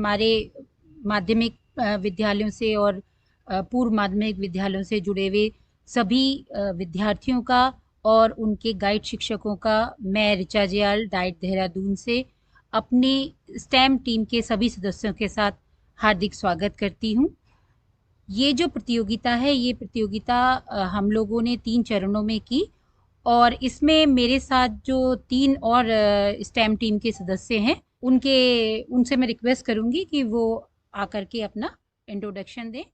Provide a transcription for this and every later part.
हमारे माध्यमिक विद्यालयों से और पूर्व माध्यमिक विद्यालयों से जुड़े हुए सभी विद्यार्थियों का और उनके गाइड शिक्षकों का मैं ऋचा जयाल डाइट देहरादून से अपने स्टेम टीम के सभी सदस्यों के साथ हार्दिक स्वागत करती हूँ। ये जो प्रतियोगिता है, ये प्रतियोगिता हम लोगों ने 3 चरणों में की और इसमें मेरे साथ जो 3 और स्टेम टीम के सदस्य हैं, उनसे मैं रिक्वेस्ट करूँगी कि वो आकर के अपना इंट्रोडक्शन दें।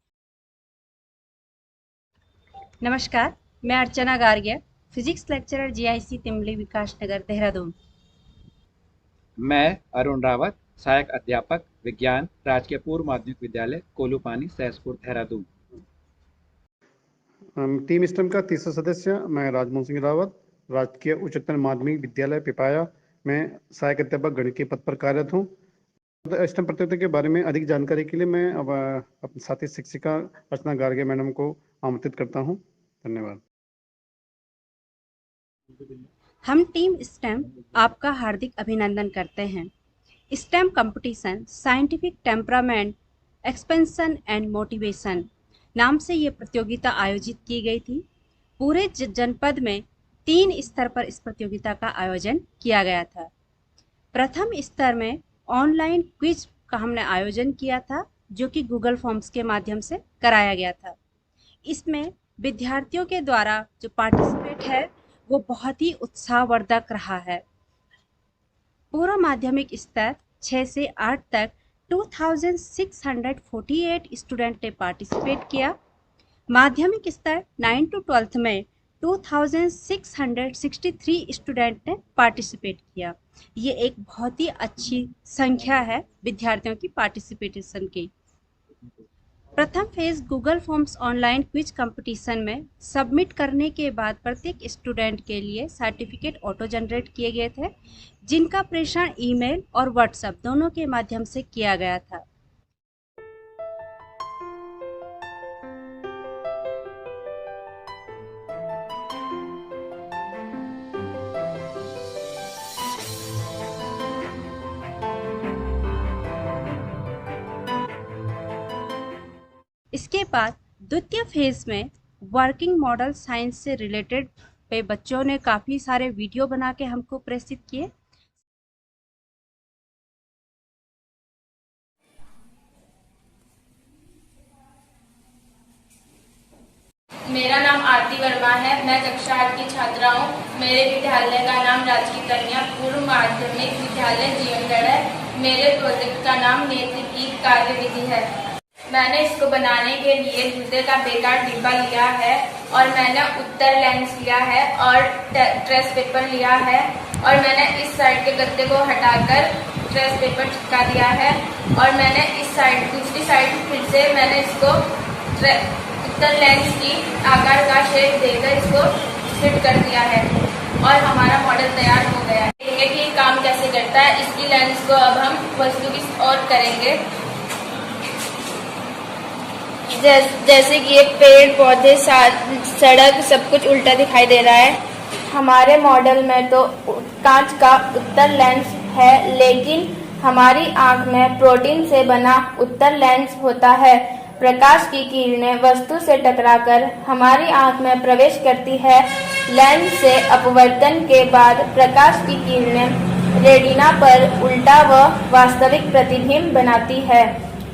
नमस्कार, मैं अर्चना गार्ग्या, फिजिक्स लेक्चरर जीआईसी तिमली विकास नगर देहरादून। मैं अरुण रावत, सहायक अध्यापक विज्ञान, राजकीय पूर्व माध्यमिक विद्यालय कोलूपानी, सहसपुर, देहरादून। टीम स्टेम का तीसरा सदस्य मैं राजमोहन सिंह रावत, राजकीय उच्चतर माध्यमिक विद्यालय पिपाया में सहायक अध्यापक गणित के पद पर कार्यरत हूँ। स्टेम प्रतियोगिता के बारे में अधिक जानकारी के लिए मैं अब अपनी साथी शिक्षिका अर्चना गार्गे मैडम को आमंत्रित करता हूँ। धन्यवाद। हम टीम स्टेम आपका हार्दिक अभिनंदन करते हैं। Stem competition scientific temperament expansion and motivation नाम से ये प्रतियोगिता आयोजित की गई थी। पूरे जनपद में 3 स्तर पर इस प्रतियोगिता का आयोजन किया गया था। प्रथम स्तर में ऑनलाइन क्विज का हमने आयोजन किया था, जो कि गूगल फॉर्म्स के माध्यम से कराया गया था। इसमें विद्यार्थियों के द्वारा जो पार्टिसिपेट है वो बहुत ही उत्साहवर्धक रहा है। पूर्व माध्यमिक स्तर 6 से 8 तक 2648 स्टूडेंट ने पार्टिसिपेट किया। माध्यमिक स्तर 9 to 12 में 2663 स्टूडेंट ने पार्टिसिपेट किया। ये एक बहुत ही अच्छी संख्या है विद्यार्थियों की पार्टिसिपेशन की। प्रथम phase Google forms online quiz competition में सबमिट करने के बाद प्रत्येक स्टूडेंट के लिए सर्टिफिकेट ऑटो जनरेट किए गए थे, जिनका प्रेषण ईमेल और व्हाट्सएप दोनों के माध्यम से किया गया था। इसके बाद द्वितीय फेज में वर्किंग मॉडल साइंस से रिलेटेड पे बच्चों ने काफ़ी सारे वीडियो बना के हमको प्रेषित किए। मेरा नाम आरती वर्मा है। मैं कक्षा 8 की छात्रा हूँ। मेरे विद्यालय का नाम राजकीय कन्या पूर्व माध्यमिक विद्यालय जीवनगढ़ है। मेरे प्रोजेक्ट का नाम नेत्र की कार्यविधि है। मैंने इसको बनाने के लिए जूते का बेकार डिब्बा लिया है और मैंने उत्तर लेंस लिया है और ट्रेस पेपर लिया है और मैंने इस साइड के गत्ते को हटाकर ट्रेस पेपर चिपका दिया है और मैंने इस साइड दूसरी साइड फिर से मैंने इसको उत्तर लेंस की आकार का शेप देकर इसको फिट कर दिया है और हमारा मॉडल तैयार हो गया है। देखेंगे कि काम कैसे करता है। इसकी लेंस को अब हम वस्तु की ओर करेंगे, जैसे कि ये पेड़ पौधे सड़क सब कुछ उल्टा दिखाई दे रहा है। हमारे मॉडल में तो कांच का उत्तर लेंस है, लेकिन हमारी आंख में प्रोटीन से बना उत्तर लेंस होता है। प्रकाश की किरणें वस्तु से टकराकर हमारी आंख में प्रवेश करती है। लेंस से अपवर्तन के बाद प्रकाश की किरणें रेटिना पर उल्टा व वास्तविक प्रतिबिंब बनाती है।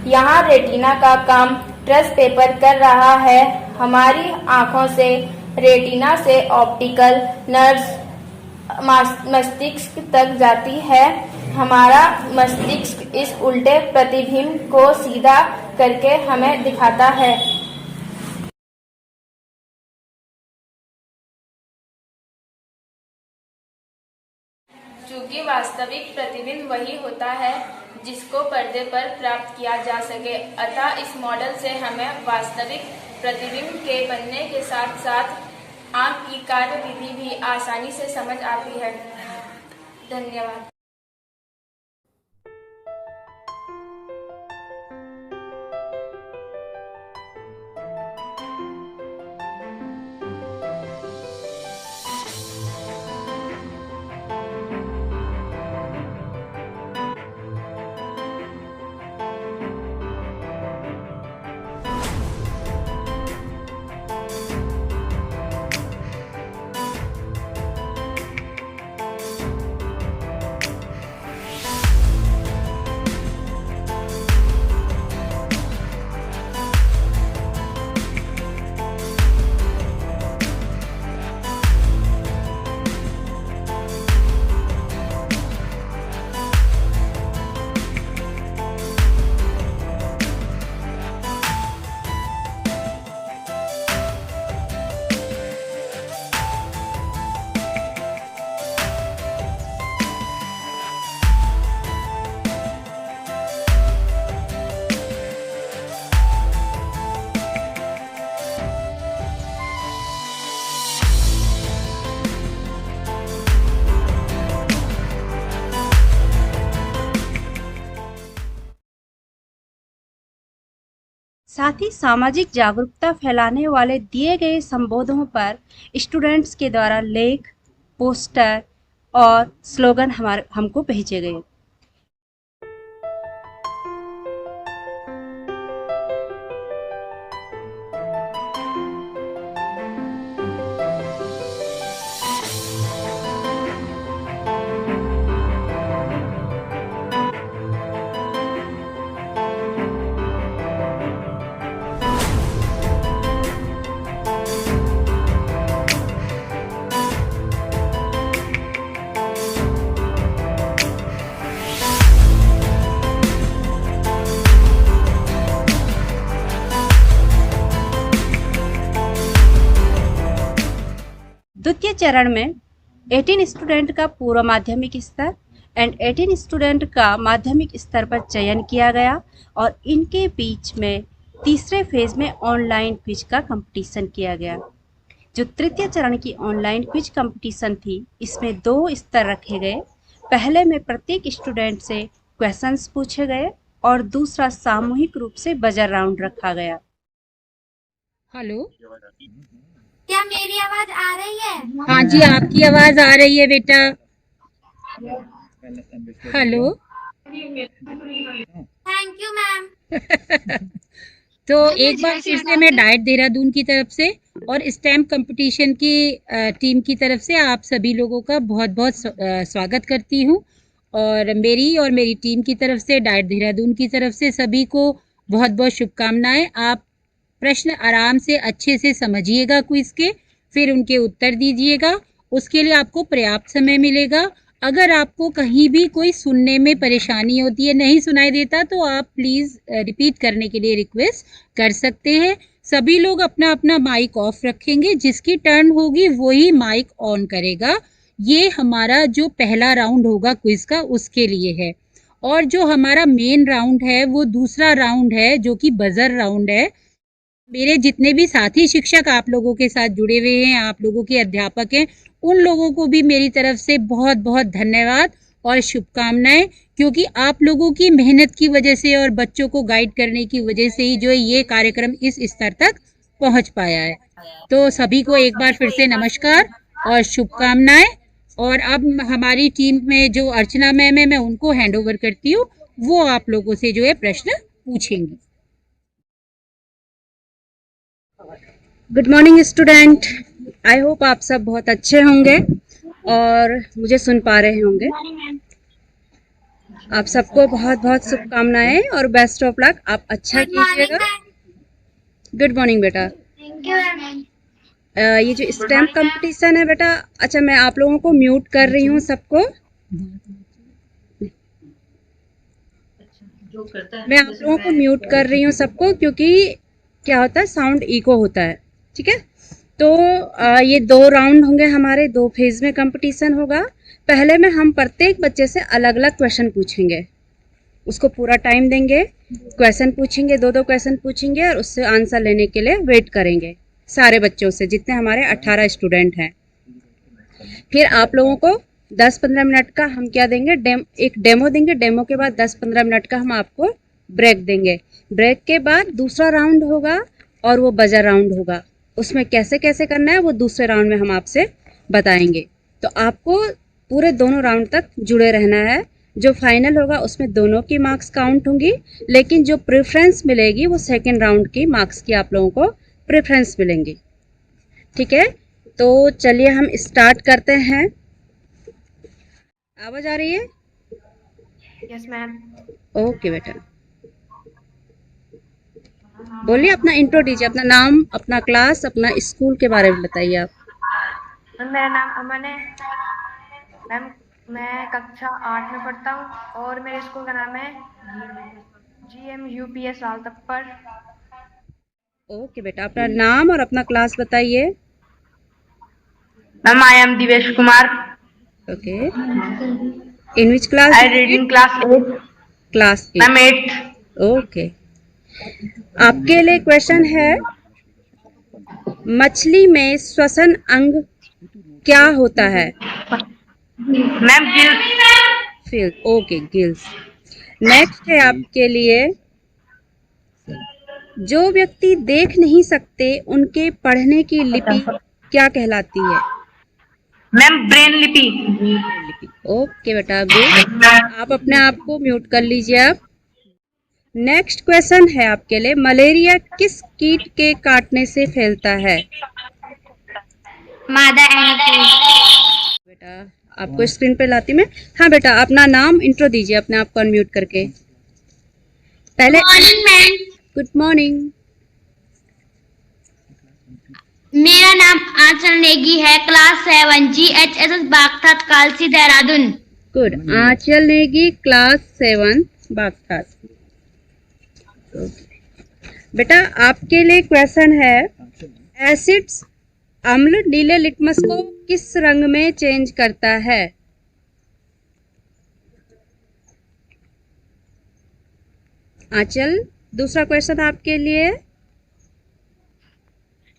यहाँ रेटिना का काम ट्रेस पेपर कर रहा है। हमारी आंखों से रेटिना से ऑप्टिकल नर्व्स मस्तिष्क तक जाती है। हमारा मस्तिष्क इस उल्टे प्रतिबिंब को सीधा करके हमें दिखाता है। चूंकि वास्तविक प्रतिबिंब वही होता है जिसको पर्दे पर प्राप्त किया जा सके, अतः इस मॉडल से हमें वास्तविक प्रतिबिंब के बनने के साथ साथ आंख की कार्यविधि भी आसानी से समझ आती है। धन्यवाद। साथ ही सामाजिक जागरूकता फैलाने वाले दिए गए संबोधनों पर स्टूडेंट्स के द्वारा लेख, पोस्टर और स्लोगन हमको भेजे गए। द्वितीय चरण में 18 स्टूडेंट का पूर्व माध्यमिक स्तर एंड 18 स्टूडेंट का माध्यमिक स्तर पर चयन किया गया और इनके बीच में तीसरे फेज में ऑनलाइन क्विज का कंपटीशन किया गया। जो तृतीय चरण की ऑनलाइन क्विज कंपटीशन थी, इसमें 2 स्तर रखे गए। पहले में प्रत्येक स्टूडेंट से क्वेश्चंस पूछे गए और दूसरा सामूहिक रूप से बजर राउंड रखा गया। हेलो, क्या मेरी आवाज आ रही है? हाँ जी, आपकी आवाज आ रही है बेटा। हेलो। Thank you ma'am. तो एक बार फिर से मैं डाइट देहरादून की तरफ से और स्टैम्प कंपटीशन की टीम की तरफ से आप सभी लोगों का बहुत बहुत स्वागत करती हूँ और मेरी टीम की तरफ से, डाइट देहरादून की तरफ से सभी को बहुत बहुत शुभकामनाएं। आप प्रश्न आराम से अच्छे से समझिएगा क्विज के, फिर उनके उत्तर दीजिएगा। उसके लिए आपको पर्याप्त समय मिलेगा। अगर आपको कहीं भी कोई सुनने में परेशानी होती है, नहीं सुनाई देता, तो आप प्लीज़ रिपीट करने के लिए रिक्वेस्ट कर सकते हैं। सभी लोग अपना अपना माइक ऑफ रखेंगे, जिसकी टर्न होगी वही माइक ऑन करेगा। ये हमारा जो पहला राउंड होगा क्विज का, उसके लिए है। और जो हमारा मेन राउंड है वो दूसरा राउंड है, जो कि बजर राउंड है। मेरे जितने भी साथी शिक्षक आप लोगों के साथ जुड़े हुए हैं, आप लोगों के अध्यापक हैं, उन लोगों को भी मेरी तरफ से बहुत बहुत धन्यवाद और शुभकामनाएं, क्योंकि आप लोगों की मेहनत की वजह से और बच्चों को गाइड करने की वजह से ही जो है ये कार्यक्रम इस स्तर तक पहुंच पाया है। तो सभी को एक बार फिर से नमस्कार और शुभकामनाएं। और अब हमारी टीम में जो अर्चना मैम है, मैं उनको हैंड ओवर करती हूँ। वो आप लोगों से जो है प्रश्न पूछेंगी। Good morning student, I hope आप सब बहुत अच्छे होंगे और मुझे सुन पा रहे होंगे। आप सबको बहुत बहुत शुभकामनाएं और बेस्ट ऑफ लक। आप अच्छा कीजिएगा। गुड मॉर्निंग बेटा। Thank you ma'am. ये जो स्टैम्प कंपटीशन है बेटा, अच्छा मैं आप लोगों को म्यूट कर रही हूँ सबको। मैं आप लोगों को म्यूट कर रही हूँ सबको, क्योंकि क्या होता है, साउंड इको होता है। ठीक है, तो ये 2 राउंड होंगे हमारे, 2 फेज में कंपटीशन होगा। पहले में हम प्रत्येक बच्चे से अलग अलग क्वेश्चन पूछेंगे, उसको पूरा टाइम देंगे, क्वेश्चन पूछेंगे, 2-2 क्वेश्चन पूछेंगे और उससे आंसर लेने के लिए वेट करेंगे सारे बच्चों से, जितने हमारे 18 स्टूडेंट हैं। फिर आप लोगों को 10-15 मिनट का हम क्या देंगे, एक डेमो देंगे। डेमो के बाद 10-15 मिनट का हम आपको ब्रेक देंगे। ब्रेक के बाद दूसरा राउंड होगा और वो बजर राउंड होगा। उसमें कैसे कैसे करना है वो दूसरे राउंड में हम आपसे बताएंगे। तो आपको पूरे दोनों राउंड तक जुड़े रहना है। जो फाइनल होगा उसमें दोनों की मार्क्स काउंट होंगी, लेकिन जो प्रेफरेंस मिलेगी वो सेकंड राउंड की मार्क्स की आप लोगों को प्रेफरेंस मिलेंगी। ठीक है, तो चलिए हम स्टार्ट करते हैं। आवाज आ रही है? Yes ma'am. ओके बेटा, बोलिए, अपना इंट्रो दीजिए, अपना नाम, अपना क्लास, अपना स्कूल के बारे में बताइए आप। मेरा नाम अमन है मैम, मैं कक्षा 8 में पढ़ता हूँ और मेरे स्कूल का नाम है GMUPS लाल तप्पर। ओके बेटा, अपना नाम और अपना क्लास बताइए। Ma'am I am Divesh Kumar. Okay, in which class? I reading class 8। Class 8। Ma'am 8। Okay, आपके लिए क्वेश्चन है, मछली में श्वसन अंग क्या होता है? Ma'am gills. Okay, gills. Next है आपके लिए, जो व्यक्ति देख नहीं सकते उनके पढ़ने की लिपि क्या कहलाती है? मैम ब्रेन लिपि। लिपि। ओके बेटा, गुड। आप अपने आप को म्यूट कर लीजिए अब। नेक्स्ट क्वेश्चन है आपके लिए, मलेरिया किस कीट के काटने से फैलता है? मादा एनीफिल। बेटा आपको स्क्रीन पे लाती मैं। हाँ बेटा, अपना नाम इंट्रो दीजिए अपने आप को अनम्यूट करके। पहले मॉर्निंग मैम, गुड मॉर्निंग। मेरा नाम आंचल नेगी है, class 7 GHSS Bagthat Kalsi Dehradun. Good. Anchal Negi class 7 Bagthat. बेटा आपके लिए क्वेश्चन है, एसिड्स अम्ल नीले लिटमस को किस रंग में चेंज करता है? आंचल, दूसरा क्वेश्चन आपके लिए।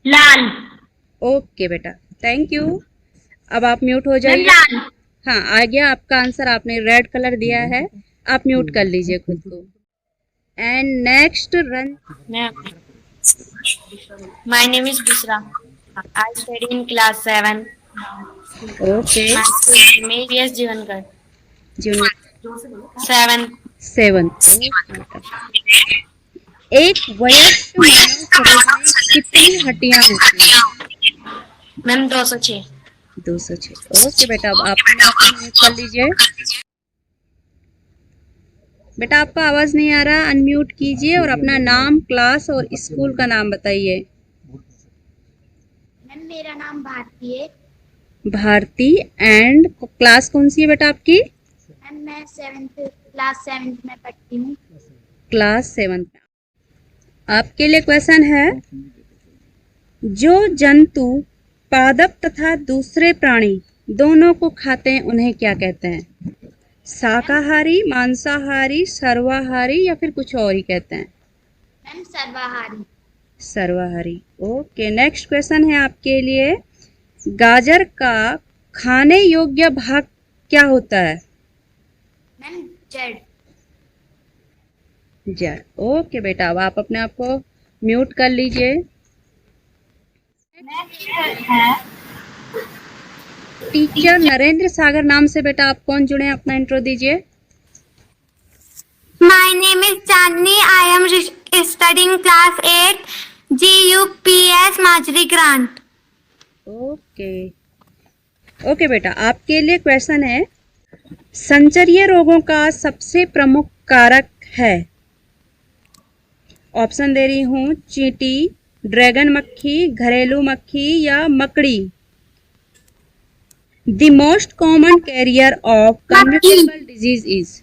लाल। ओके बेटा, थैंक यू। अब आप म्यूट हो जाइए। लाल। हाँ, आ गया आपका आंसर, आपने रेड कलर दिया है, आप म्यूट कर लीजिए खुद को। And next run. My name is Bushra, I study in class 7। Okay. मेरी जीवनगढ़ जूनियर 7। 7। एक वयस्क मानव शरीर में कितनी हड्डियां होती हैं? मैम 206। 206। ओके बेटा, अब आप अपने आप को म्यूट कर लीजिए। बेटा आपका आवाज नहीं आ रहा, अनम्यूट कीजिए और अपना नाम, क्लास और स्कूल का नाम बताइए। मैम मेरा नाम भारती है। भारती। एंड क्लास कौन सी है बेटा आपकी? मैम मैं क्लास 7 में पढ़ती हूँ। क्लास 7। आपके लिए क्वेश्चन है, जो जंतु पादप तथा दूसरे प्राणी दोनों को खाते हैं उन्हें क्या कहते हैं? शाकाहारी, मांसाहारी, सर्वाहारी या फिर कुछ और ही कहते हैं? मैम सर्वाहारी। सर्वाहारी। ओके। नेक्स्ट क्वेश्चन है आपके लिए, गाजर का खाने योग्य भाग क्या होता है? मैम जड़। जड़। ओके बेटा, अब आप अपने आप को म्यूट कर लीजिए। टीचर नरेंद्र सागर नाम से बेटा आप कौन जुड़े हैं, अपना इंट्रो दीजिए। My name is Chandni, I am studying class 8 GUPS Majri grant. Okay. Okay बेटा, आपके लिए क्वेश्चन है, संचरीय रोगों का सबसे प्रमुख कारक है? ऑप्शन दे रही हूँ, चींटी, ड्रैगन मक्खी, घरेलू मक्खी या मकड़ी। The most common carrier of communicable disease is?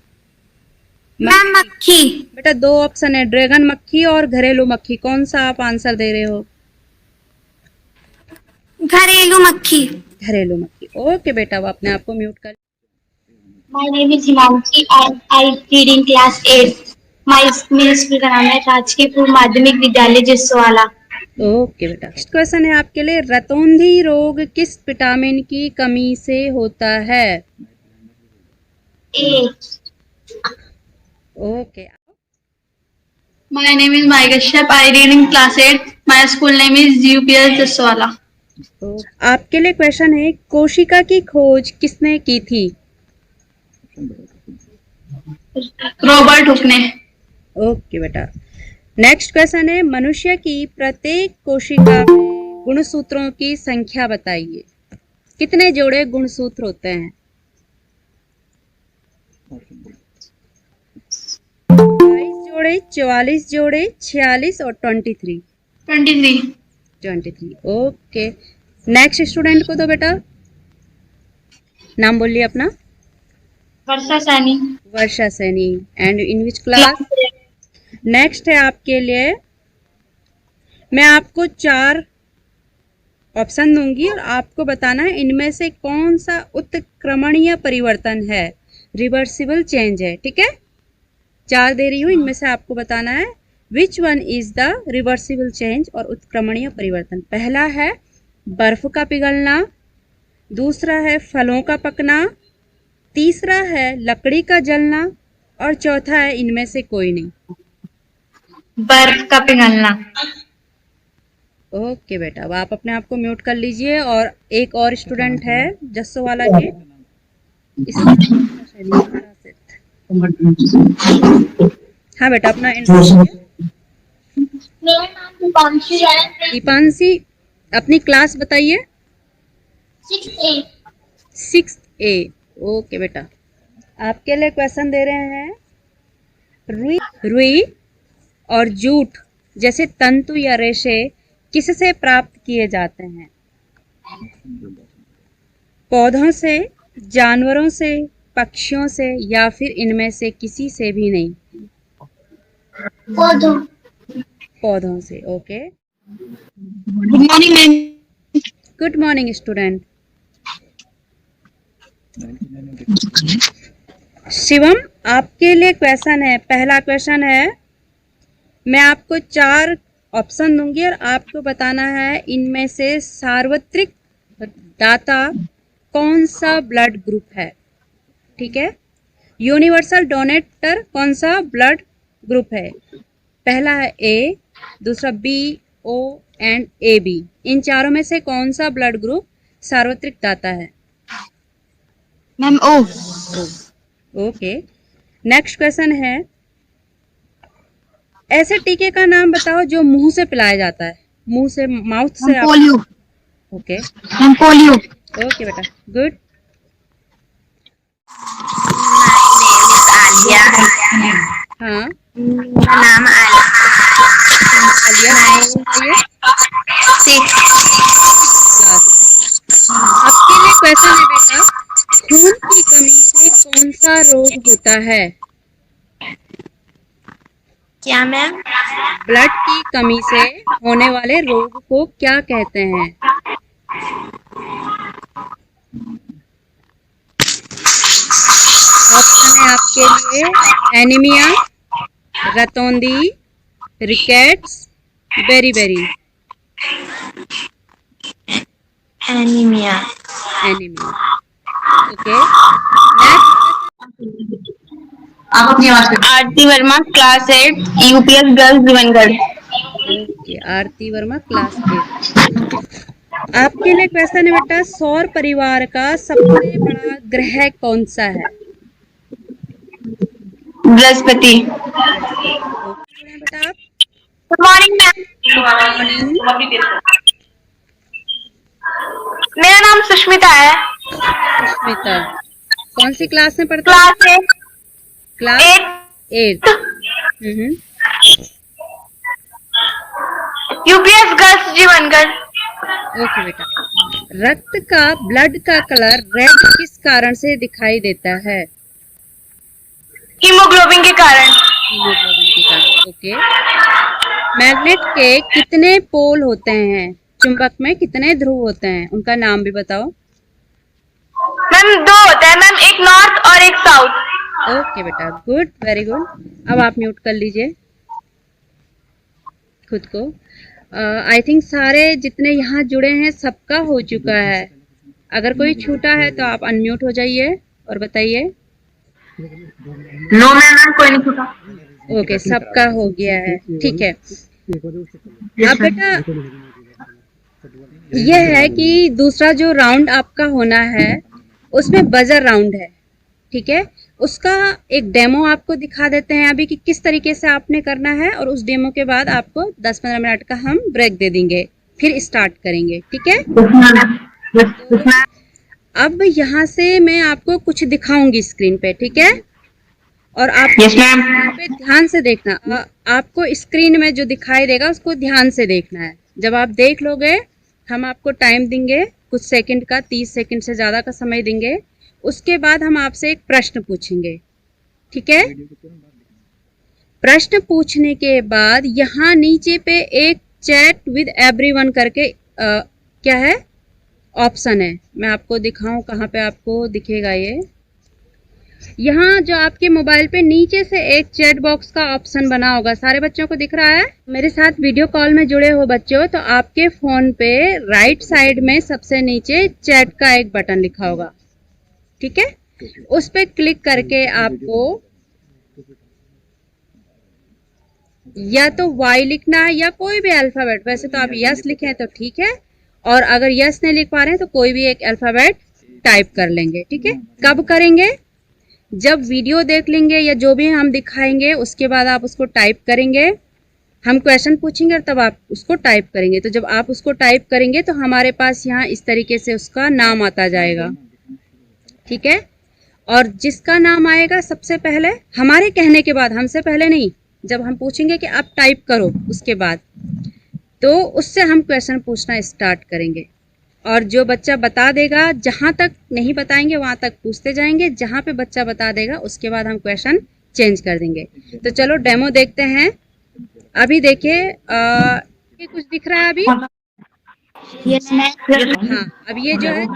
Ma'am मक्खी। बेटा दो ऑप्शन है, ड्रैगन मक्खी और घरेलू मक्खी, कौन सा आप आंसर दे रहे हो? घरेलू मक्खी। घरेलू मक्खी। ओके बेटा, अब अपने आप को म्यूट कर। My name is Himanshi, I reading class 8। मेरे स्कूल का नाम है राजकीय पूर्व माध्यमिक विद्यालय जिसवाला। ओके बेटा, नेक्स्ट क्वेश्चन है आपके लिए, रतौंधी रोग किस विटामिन की कमी से होता है? ए। Okay. My name is Mai Kashyap. I read in class 8. My school name is GUPS जसवाला। आपके लिए क्वेश्चन है, कोशिका की खोज किसने की थी? रॉबर्ट हुक ने। ओके बेटा। नेक्स्ट क्वेश्चन है, मनुष्य की प्रत्येक कोशिका में गुणसूत्रों की संख्या बताइए। कितने जोड़े गुणसूत्र होते हैं? 22 जोड़े, 44 जोड़े, 46 और 23? 23। ओके। नेक्स्ट स्टूडेंट को दो बेटा, नाम बोलिए अपना। Varsha Saini. Varsha Saini. And in which class? Next है आपके लिए, मैं आपको 4 ऑप्शन दूंगी और आपको बताना है इनमें से कौन सा उत्क्रमणीय परिवर्तन है, रिवर्सिबल चेंज है। ठीक है, 4 दे रही हूँ, इनमें से आपको बताना है which one is the reversible change और उत्क्रमणीय परिवर्तन। पहला है बर्फ का पिघलना, दूसरा है फलों का पकना, तीसरा है लकड़ी का जलना और चौथा है इनमें से कोई नहीं। बर्फ का पिघलना। ओके बेटा, अब आप अपने आप को म्यूट कर लीजिए। और एक और स्टूडेंट है जस्सो वाला के, हाँ बेटा अपना इंट्रोडक्शन। मेरा नाम दीपांशी है। दीपांशी, अपनी क्लास बताइए। 6A। 6A। ओके बेटा, आपके लिए क्वेश्चन दे रहे हैं। रुई और जूट जैसे तंतु या रेशे किससे प्राप्त किए जाते हैं? पौधों से, जानवरों से, पक्षियों से, या फिर इनमें से किसी से भी नहीं? पौधों। पौधों से। Okay, good morning ma'am. Good morning student. Shivam, आपके लिए क्वेश्चन है। पहला क्वेश्चन है, मैं आपको 4 ऑप्शन दूंगी और आपको बताना है इनमें से सार्वत्रिक दाता कौन सा ब्लड ग्रुप है। ठीक है, यूनिवर्सल डोनेटर कौन सा ब्लड ग्रुप है? पहला है ए, दूसरा B, O and A B. इन चारों में से कौन सा ब्लड ग्रुप सार्वत्रिक दाता है? मैम ओ। ओके, नेक्स्ट क्वेश्चन है, ऐसे टीके का नाम बताओ जो मुंह से पिलाया जाता है, मुंह से, माउथ से। Polio. Okay, ma'am polio. Okay बेटा, गुड। आलिया। हाँ, मेरा नाम आलिया, बताइए। आपके लिए क्वेश्चन है बेटा, खून की कमी से कौन सा रोग होता है? क्या मैम? ब्लड की कमी से होने वाले रोग को क्या कहते हैं? ऑप्शन है आपके लिए, एनीमिया, रतौंधी, rickets, beriberi. Anaemia. Anaemia. Okay, next. आप अपनी आवाज पे। Aarti Verma, class 8, UPS girls Jeevangarh. Okay, Aarti Verma, class 8। आपके लिए क्वेश्चन है बेटा, सौर परिवार का सबसे बड़ा ग्रह कौन सा है? बृहस्पति। ओके बेटा, आप। Good morning ma'am. मॉर्निंग। मेरा नाम सुष्मिता है। सुष्मिता, कौन सी क्लास में पढ़ते क्लास हैं? 8। Class 8। UPS girls Jeevangarh. Okay बेटा, रक्त का, ब्लड का कलर रेड किस कारण से दिखाई देता है? हीमोग्लोबिन के कारण। हीमोग्लोबिन के कारण। ओके, मैग्नेट के कितने पोल होते हैं? चुंबक में कितने ध्रुव होते हैं? उनका नाम भी बताओ। मैम 2 होता है मैम, एक नॉर्थ और एक साउथ। ओके बेटा, गुड, वेरी गुड। अब आप म्यूट कर लीजिए खुद को। आई थिंक सारे जितने यहाँ जुड़े हैं सबका हो चुका है। अगर कोई छूटा है तो आप अनम्यूट हो जाइए और बताइए। नो मैम, कोई नहीं छूटा। ओके, सबका हो गया है, ठीक है। अब बेटा यह है कि दूसरा जो राउंड आपका होना है उसमें बजर राउंड है, ठीक है। उसका एक डेमो आपको दिखा देते हैं अभी कि किस तरीके से आपने करना है, और उस डेमो के बाद आपको 10-15 मिनट का हम ब्रेक दे देंगे, फिर स्टार्ट करेंगे, ठीक है। अब यहाँ से मैं आपको कुछ दिखाऊंगी स्क्रीन पे, ठीक है, और आप पे ध्यान से देखना। आपको स्क्रीन में जो दिखाई देगा उसको ध्यान से देखना है। जब आप देख लोगे हम आपको टाइम देंगे कुछ सेकंड का, 30 सेकंड से ज़्यादा का समय देंगे। उसके बाद हम आपसे एक प्रश्न पूछेंगे, ठीक है। प्रश्न पूछने के बाद यहाँ नीचे पे एक चैट विद एवरीवन करके क्या है ऑप्शन है, मैं आपको दिखाऊं कहाँ पे आपको दिखेगा ये। यहाँ जो आपके मोबाइल पे नीचे से एक चैट बॉक्स का ऑप्शन बना होगा, सारे बच्चों को दिख रहा है। मेरे साथ वीडियो कॉल में जुड़े हो बच्चों, तो आपके फोन पे राइट साइड में सबसे नीचे चैट का एक बटन लिखा होगा, ठीक है। उस पे क्लिक करके आपको या तो वाई लिखना है या कोई भी अल्फाबेट। वैसे तो आप यस लिखें तो ठीक है, और अगर यस नहीं लिख पा रहे हैं तो कोई भी एक अल्फाबेट टाइप कर लेंगे। ठीक है, कब करेंगे? जब वीडियो देख लेंगे या जो भी हम दिखाएंगे उसके बाद आप उसको टाइप करेंगे। हम क्वेश्चन पूछेंगे और तब आप उसको टाइप करेंगे। तो जब आप उसको टाइप करेंगे तो हमारे पास यहाँ इस तरीके से उसका नाम आता जाएगा। ठीक है, और जिसका नाम आएगा सबसे पहले, हमारे कहने के बाद, हमसे पहले नहीं, जब हम पूछेंगे कि आप टाइप करो उसके बाद, तो उससे हम क्वेश्चन पूछना स्टार्ट करेंगे। और जो बच्चा बता देगा, जहां तक नहीं बताएंगे वहां तक पूछते जाएंगे, जहां पे बच्चा बता देगा उसके बाद हम क्वेश्चन चेंज कर देंगे। तो चलो डेमो देखते हैं। अभी देखिए, ये कुछ दिख रहा है अभी? Yes ma'am. हाँ, अब ये जो है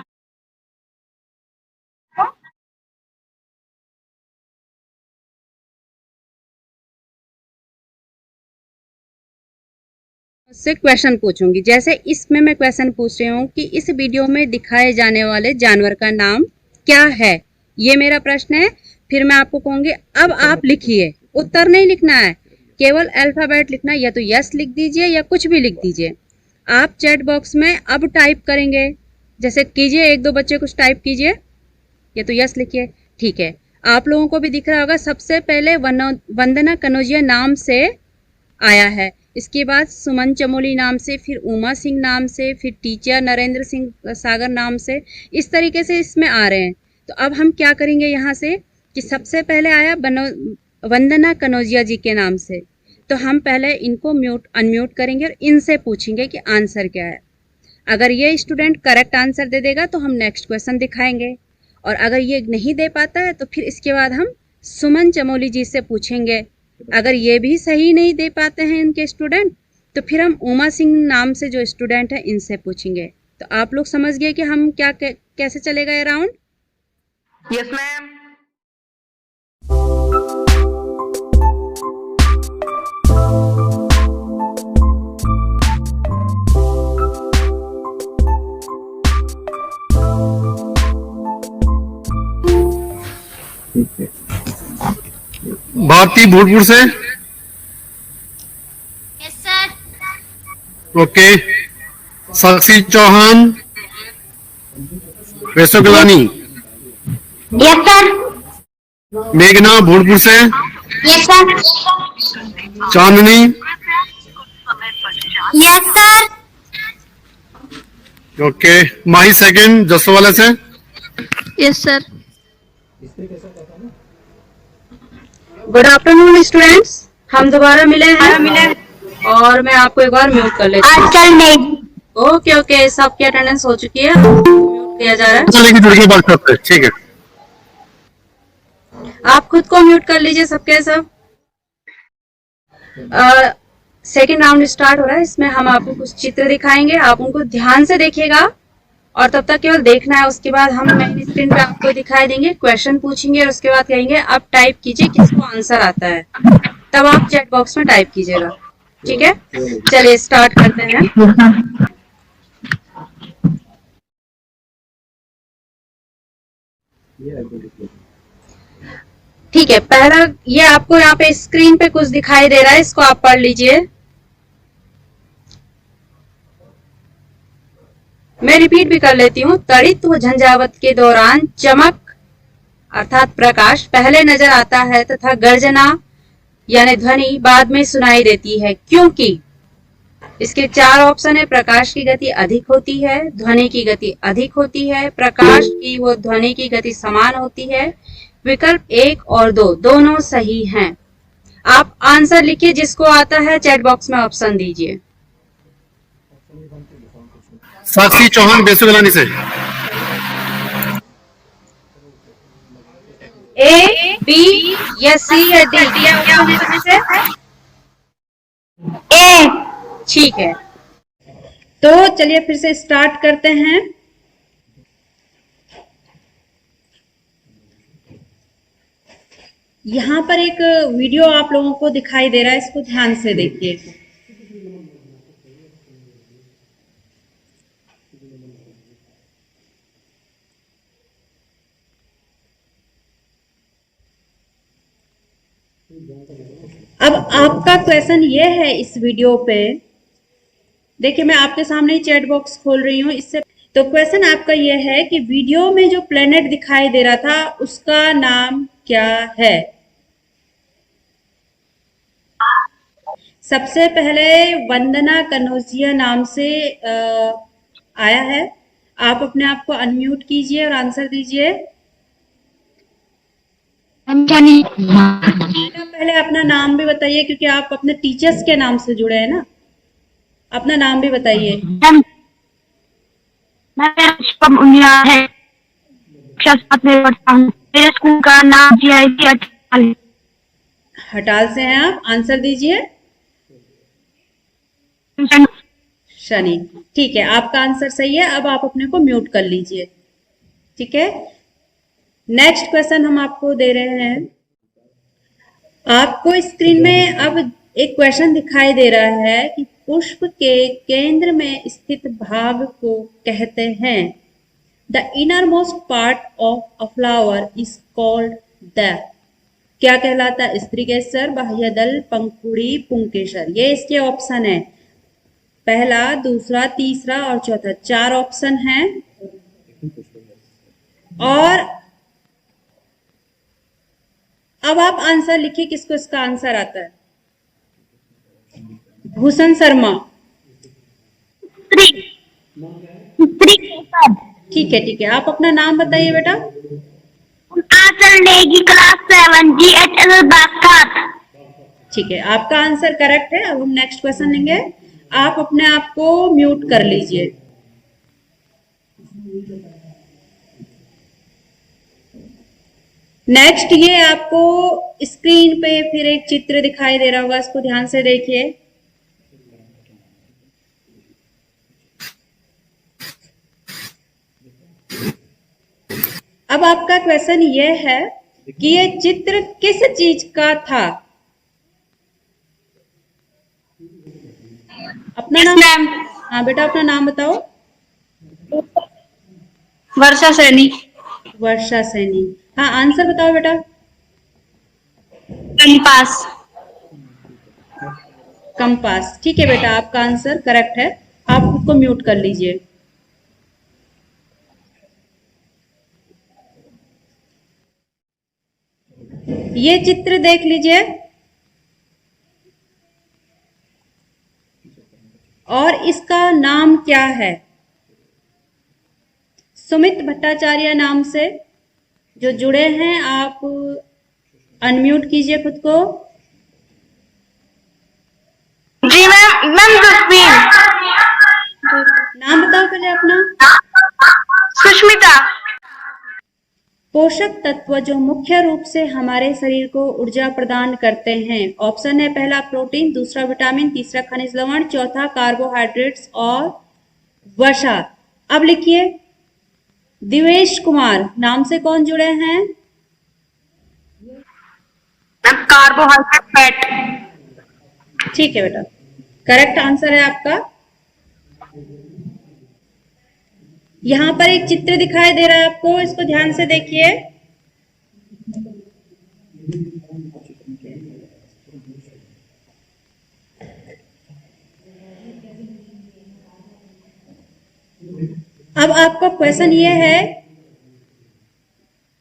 उससे क्वेश्चन पूछूंगी। जैसे इसमें मैं क्वेश्चन पूछ रही हूँ कि इस वीडियो में दिखाए जाने वाले जानवर का नाम क्या है, ये मेरा प्रश्न है। फिर मैं आपको कहूंगी अब आप लिखिए, उत्तर नहीं लिखना है, केवल अल्फाबेट लिखना है। या तो यस लिख दीजिए या कुछ भी लिख दीजिए। आप चैट बॉक्स में अब टाइप करेंगे, जैसे कीजिए, एक दो बच्चे कुछ टाइप कीजिए, या तो यस लिखिए। ठीक है, आप लोगों को भी दिख रहा होगा, सबसे पहले वंदना कनौजिया नाम से आया है, इसके बाद सुमन चमोली नाम से, फिर उमा सिंह नाम से, फिर टीचर नरेंद्र सिंह सागर नाम से, इस तरीके से इसमें आ रहे हैं। तो अब हम क्या करेंगे यहाँ से कि सबसे पहले आया वंदना कनौजिया जी के नाम से, तो हम पहले इनको अनम्यूट करेंगे और इनसे पूछेंगे कि आंसर क्या है। अगर ये स्टूडेंट करेक्ट आंसर दे देगा तो हम नेक्स्ट क्वेश्चन दिखाएंगे, और अगर ये नहीं दे पाता है तो फिर इसके बाद हम सुमन चमोली जी से पूछेंगे। अगर ये भी सही नहीं दे पाते हैं इनके स्टूडेंट, तो फिर हम उमा सिंह नाम से जो स्टूडेंट है इनसे पूछेंगे। तो आप लोग समझ गए कि हम क्या कैसे चलेगा ये round? Yes ma'am. Bharti Bhutpur से। Yes sir. Okay. Sakshi Chauhan, वैसो गिलानी। Yes sir. मेघना भूतपुर से। Yes sir. Chandni. Yes sir. Okay. Mahi second Jaswala से। Yes sir. Good afternoon students, हम दोबारा मिले हैं और मैं आपको एक बार म्यूट कर लेती हूँ। आजकल नहीं। ओके ओके, सबकी अटेंडेंस हो चुकी है, म्यूट किया जा रहा है। चलेगी जुड़ के बात करते हैं, ठीक है। आप खुद को म्यूट कर लीजिए सबके सब। सेकेंड राउंड स्टार्ट हो रहा है, इसमें हम आपको कुछ चित्र दिखाएंगे, आप उनको ध्यान से देखिएगा और तब तक केवल देखना है। उसके बाद हम मेन स्क्रीन पे आपको दिखाई देंगे, क्वेश्चन पूछेंगे और उसके बाद कहेंगे अब टाइप कीजिए किसको आंसर आता है, तब आप चैट बॉक्स में टाइप कीजिएगा। ठीक है, चलिए स्टार्ट करते हैं। ठीक है, पहला ये आपको यहाँ पे स्क्रीन पे कुछ दिखाई दे रहा है, इसको आप पढ़ लीजिए। मैं रिपीट भी कर लेती हूँ। तड़ित व झंझावत के दौरान चमक अर्थात प्रकाश पहले नजर आता है तथा गर्जना यानी ध्वनि बाद में सुनाई देती है, क्योंकि इसके चार ऑप्शन है। प्रकाश की गति अधिक होती है, ध्वनि की गति अधिक होती है, प्रकाश की व ध्वनि की गति समान होती है। विकल्प 1 और 2 दोनों सही हैं। आप आंसर लिखिए, जिसको आता है चैट बॉक्स में ऑप्शन दीजिए। साक्षी चौहान वैसो गिलानी से। ए, बी या सी या डी, क्या ऑप्शन है इसमें से? ए। ठीक है, तो चलिए फिर से स्टार्ट करते हैं। यहाँ पर एक वीडियो आप लोगों को दिखाई दे रहा है, इसको ध्यान से देखिए। अब अब आपका क्वेश्चन ये है इस वीडियो पे, देखिए मैं आपके सामने ही चैट बॉक्स खोल रही हूँ इससे। तो क्वेश्चन आपका ये है कि वीडियो में जो प्लेनेट दिखाई दे रहा था उसका नाम क्या है। सबसे पहले वंदना कनौजिया नाम से आया है। आप अपने आप को अनम्यूट कीजिए और आंसर दीजिए। बेटा पहले अपना नाम भी बताइए, क्योंकि आप अपने टीचर्स के नाम से जुड़े हैं ना। अपना नाम भी बताइए। मेरे स्कूल का नाम GIC हटाल। हटाल से हैं आप, आंसर दीजिए। शनि, ठीक है, आपका आंसर सही है। अब आप अपने को म्यूट कर लीजिए, ठीक है। नेक्स्ट क्वेश्चन हम आपको दे रहे हैं। आपको स्क्रीन में अब एक क्वेश्चन दिखाई दे रहा है कि पुष्प के केंद्र में स्थित भाग को कहते हैं। The innermost part of a flower is called the, क्या कहलाता है? स्त्रीकेसर, बाह्यदल, पंखुड़ी, पुंकेसर। ये इसके ऑप्शन है, पहला, दूसरा, तीसरा और चौथा। 4 ऑप्शन हैं। और अब आप आंसर लिखिए, किसको इसका आंसर आता है। भूषण शर्मा, ठीक है ठीक है, आप अपना नाम बताइए बेटा। आंसर लेगी क्लास 7 GHL बागठाट। ठीक है, आपका आंसर करेक्ट है। अब हम नेक्स्ट क्वेश्चन लेंगे। आप अपने आप को म्यूट कर लीजिए। नेक्स्ट, ये आपको स्क्रीन पे फिर एक चित्र दिखाई दे रहा होगा, इसको ध्यान से देखिए। अब आपका क्वेश्चन ये है कि ये चित्र किस चीज का था। अपना नाम, हाँ बेटा अपना नाम बताओ। वर्षा सैनी। वर्षा सैनी, हाँ आंसर बताओ बेटा। कंपास। कंपास, ठीक है बेटा, आपका आंसर करेक्ट है। आप खुद को म्यूट कर लीजिए। ये चित्र देख लीजिए और इसका नाम क्या है। सुमित भट्टाचार्य नाम से जो जुड़े हैं, आप अनम्यूट कीजिए खुद को। जी मैम, नाम बताओ पहले अपना। सुष्मिता। पोषक तत्व जो मुख्य रूप से हमारे शरीर को ऊर्जा प्रदान करते हैं। ऑप्शन है, पहला प्रोटीन, दूसरा विटामिन, तीसरा खनिज लवण, चौथा कार्बोहाइड्रेट्स और वसा। अब लिखिए, दिवेश कुमार नाम से कौन जुड़े हैं? Carbohydrate, fat. ठीक है बेटा, करेक्ट आंसर है आपका। यहां पर एक चित्र दिखाई दे रहा है आपको, इसको ध्यान से देखिए। अब आपका क्वेश्चन ये है,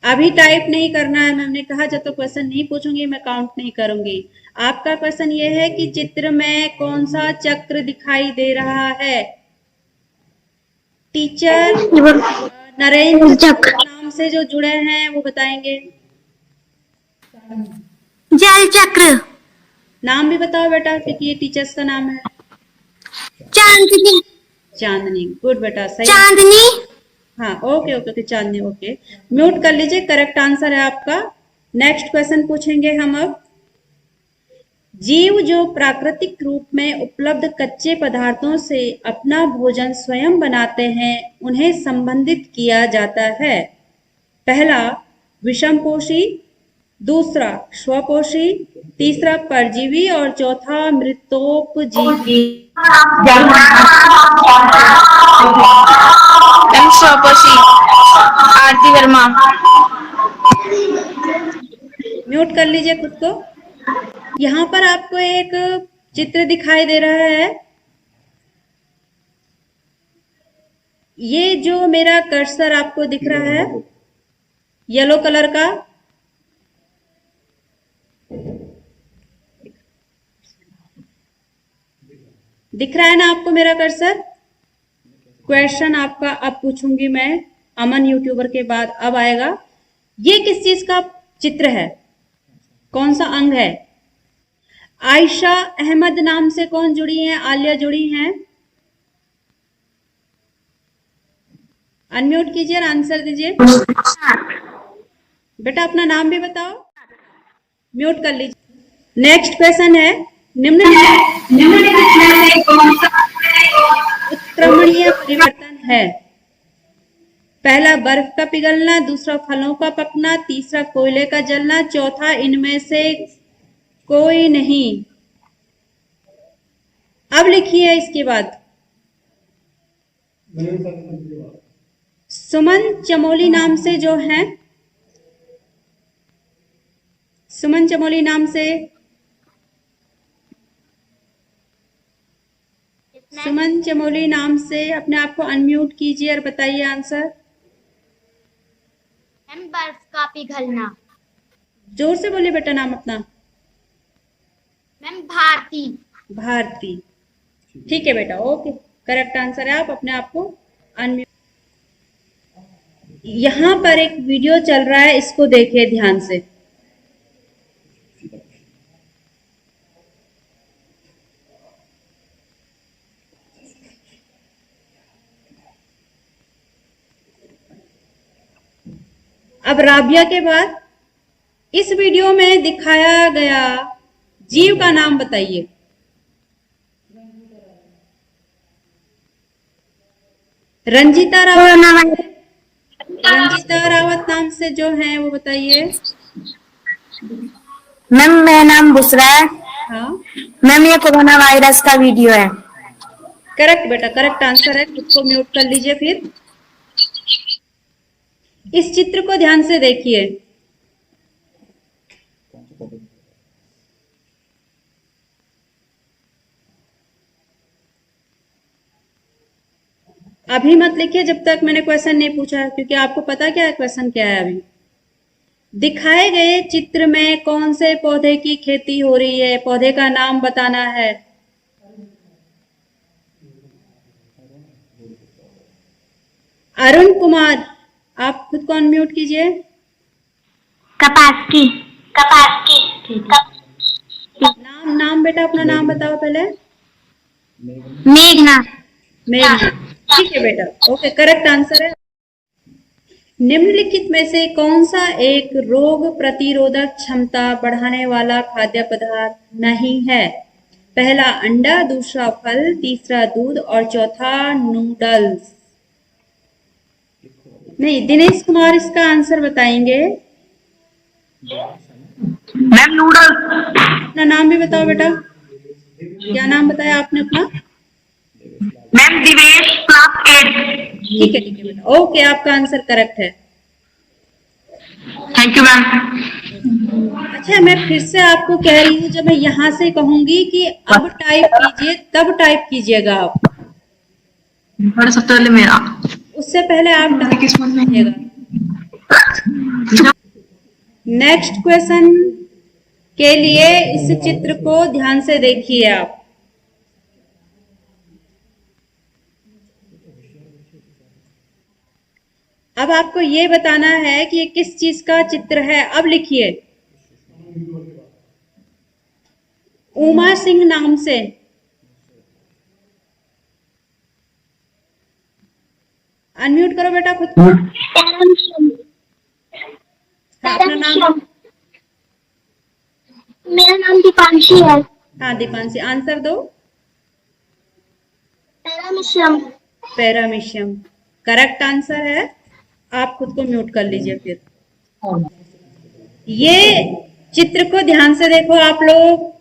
अभी टाइप नहीं करना है, मैंने कहा जब तक क्वेश्चन नहीं पूछूंगी मैं काउंट नहीं करूंगी। आपका क्वेश्चन ये है कि चित्र में कौन सा चक्र दिखाई दे रहा है। टीचर नरेंद्र नाम से जो जुड़े हैं वो बताएंगे। जल चक्र। नाम भी बताओ बेटा, क्योंकि ये टीचर्स का नाम है। चांदनी। चांदनी, गुड बेटा, सही। चांदनी। हाँ ओके ओके ओके, चांदनी, ओके। म्यूट कर लीजिए, करेक्ट आंसर है आपका। नेक्स्ट क्वेश्चन पूछेंगे हम अब। जीव जो प्राकृतिक रूप में उपलब्ध कच्चे पदार्थों से अपना भोजन स्वयं बनाते हैं, उन्हें संबंधित किया जाता है। पहला विषमपोषी, दूसरा स्वपोषी, तीसरा परजीवी और चौथा मृतोपजीवी। स्वपोषी। आरती वर्मा। म्यूट कर लीजिए खुद को। यहाँ पर आपको एक चित्र दिखाई दे रहा है। ये जो मेरा कर्सर आपको दिख रहा है येलो कलर का, दिख रहा है ना आपको मेरा कर्सर? क्वेश्चन आपका अब पूछूंगी मैं, अमन यूट्यूबर के बाद अब आएगा। ये किस चीज का चित्र है? कौन सा अंग है? आयशा अहमद नाम से कौन जुड़ी है? आलिया जुड़ी हैं? अनम्यूट कीजिए और आंसर दीजिए। बेटा अपना नाम भी बताओ, म्यूट कर लीजिए। नेक्स्ट क्वेश्चन है, निम्नलिखित में से कौन सा उत्क्रमणीय परिवर्तन है? पहला बर्फ का पिघलना, दूसरा फलों का पकना, तीसरा कोयले का जलना, चौथा इनमें से कोई नहीं। अब लिखिए इसके बाद। सुमन चमोली नाम से जो हैं, सुमन चमोली नाम से, सुमन चमोली नाम से अपने आप को अनम्यूट कीजिए और बताइए आंसर। मैम बर्फ का पिघलना। जोर से बोलिए बेटा नाम अपना। मैम भारती। भारती, ठीक है बेटा, ओके, करेक्ट आंसर है। आप अपने आप को अनम्यूट। यहाँ पर एक वीडियो चल रहा है, इसको देखिए ध्यान से। अब राबिया के बाद इस वीडियो में दिखाया गया जीव का नाम बताइए। रंजीता रावत, रंजीता रावत नाम से जो है वो बताइए। मैम मेरा नाम बुसरा है। हाँ मैम ये कोरोना वायरस का वीडियो है। करेक्ट बेटा, करेक्ट आंसर है। खुद को म्यूट कर लीजिए। फिर इस चित्र को ध्यान से देखिए। अभी मत लिखिए जब तक मैंने क्वेश्चन नहीं पूछा, क्योंकि आपको पता क्या है क्वेश्चन क्या है। अभी दिखाए गए चित्र में कौन से पौधे की खेती हो रही है? पौधे का नाम बताना है। अरुण कुमार, आप खुद को अनम्यूट कीजिए। कपास की। कपास की। नाम बेटा अपना नाम बताओ पहले। मेघना। मेघना, ठीक है बेटा, ओके, करेक्ट आंसर है। निम्नलिखित में से कौन सा एक रोग प्रतिरोधक क्षमता बढ़ाने वाला खाद्य पदार्थ नहीं है? पहला अंडा, दूसरा फल, तीसरा दूध और चौथा नूडल्स। नहीं, दिनेश कुमार इसका आंसर बताएंगे। Ma'am noodles. अपना नाम भी बताओ बेटा। क्या नाम बताया आपने अपना? Ma'am Divesh class 8। ठीक है बेटा, ओके, आपका आंसर करेक्ट है। Thank you ma'am. अच्छा, मैं फिर से आपको कह रही हूँ, जब मैं यहाँ से कहूंगी कि अब टाइप कीजिए तब टाइप कीजिएगा आप। सबसे पहले मेरा, उससे पहले आप टाइप कीजिएगा। नेक्स्ट क्वेश्चन के लिए इस चित्र को ध्यान से देखिए आप। अब आपको ये बताना है कि ये किस चीज का चित्र है। अब लिखिए। उमा सिंह नाम से, अनम्यूट करो बेटा खुद को। अपना नाम। मेरा नाम दीपांशी है। हाँ दीपांशी, आंसर दो। पैरामीशियम। पैरामीशियम, करेक्ट आंसर है। आप खुद को म्यूट कर लीजिए। फिर ये चित्र को ध्यान से देखो आप लोग।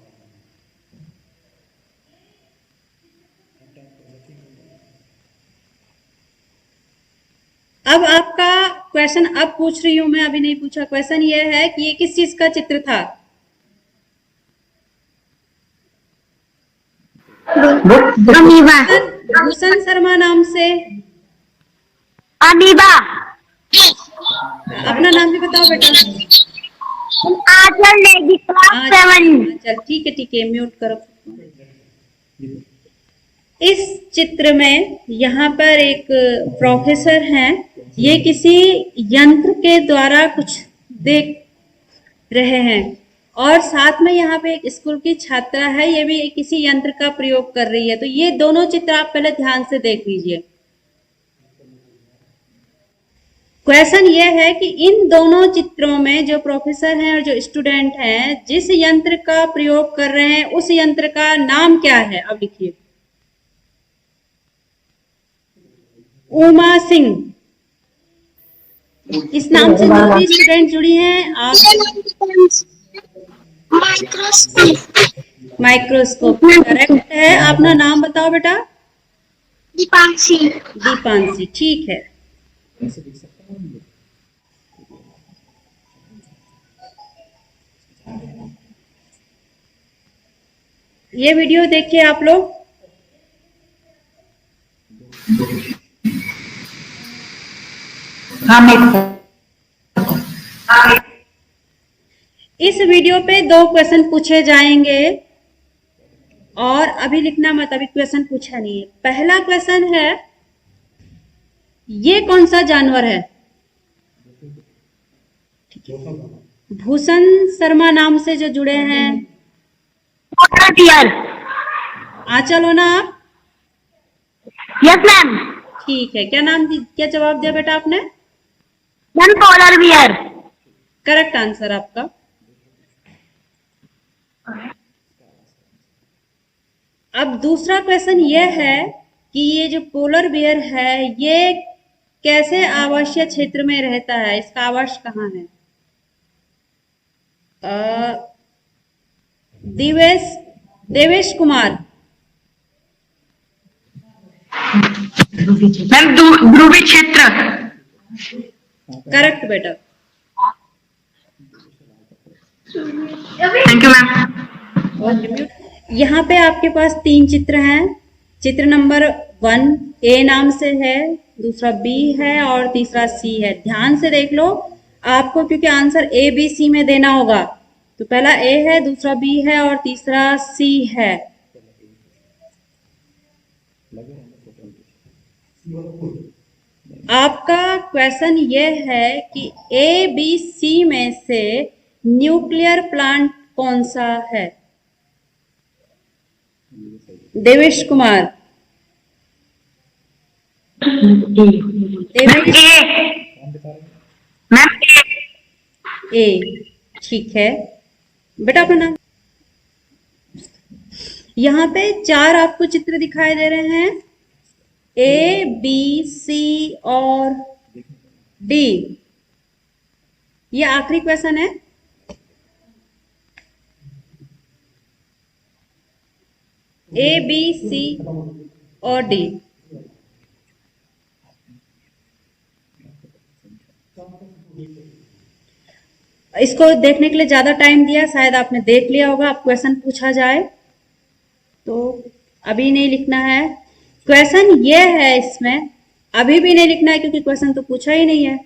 अब आपका क्वेश्चन अब पूछ रही हूं मैं, अभी नहीं पूछा। क्वेश्चन ये है कि ये किस चीज का चित्र था? अमीबा। भूषण शर्मा नाम से। अमीबा। अपना नाम भी बताओ बेटा। आंचल लेगी, क्लास 7। चल ठीक है, म्यूट करो। इस चित्र में यहाँ पर एक प्रोफेसर हैं, ये किसी यंत्र के द्वारा कुछ देख रहे हैं और साथ में यहाँ पे एक स्कूल की छात्रा है, ये भी किसी यंत्र का प्रयोग कर रही है। तो ये दोनों चित्र आप पहले ध्यान से देख लीजिए। क्वेश्चन ये है कि इन दोनों चित्रों में जो प्रोफेसर हैं और जो स्टूडेंट हैं जिस यंत्र का प्रयोग कर रहे हैं उस यंत्र का नाम क्या है? अब लिखिए। उमा सिंह, इस नाम से जो भी स्टूडेंट जुड़ी हैं आप। माइक्रोस्कोप करेक्ट है। अपना नाम बताओ बेटा। दीपांशी। दीपांशी, ठीक है। ये वीडियो देखिए आप लोग। इस वीडियो पे 2 क्वेश्चन पूछे जाएंगे और अभी लिखना मत, अभी क्वेश्चन पूछा नहीं है। पहला क्वेश्चन है, ये कौन सा जानवर है? भूषण शर्मा नाम से जो जुड़े हैं। आंचल हो ना आप? Yes ma'am. ठीक है, क्या जवाब दिया बेटा आपने? Polar bear. करेक्ट आंसर आपका। अब दूसरा क्वेश्चन ये है कि ये जो पोलर बियर है ये कैसे आवासीय क्षेत्र में रहता है? इसका आवास कहाँ है? देवेश कुमार। मैम ध्रुवी क्षेत्र। करेक्ट बेटा। Thank you ma'am. यहाँ पे आपके पास 3 चित्र हैं। चित्र नंबर 1 ए नाम से है, दूसरा बी है और तीसरा सी है। ध्यान से देख लो आपको, क्योंकि आंसर ए बी सी में देना होगा। तो पहला ए है, दूसरा बी है और तीसरा सी है। आपका क्वेश्चन ये है कि ए बी सी में से न्यूक्लियर प्लांट कौन सा है? देवेश कुमार। देवेश ए, ठीक है बेटा। अपना नाम। यहाँ पे 4 आपको चित्र दिखाई दे रहे हैं, ए बी सी और डी। ये आखिरी क्वेश्चन है। ए बी सी और डी। इसको देखने के लिए ज्यादा टाइम दिया, शायद आपने देख लिया होगा। अब क्वेश्चन पूछा जाए तो अभी नहीं लिखना है। क्वेश्चन ये है, इसमें अभी भी नहीं लिखना है क्योंकि क्वेश्चन तो पूछा ही नहीं है।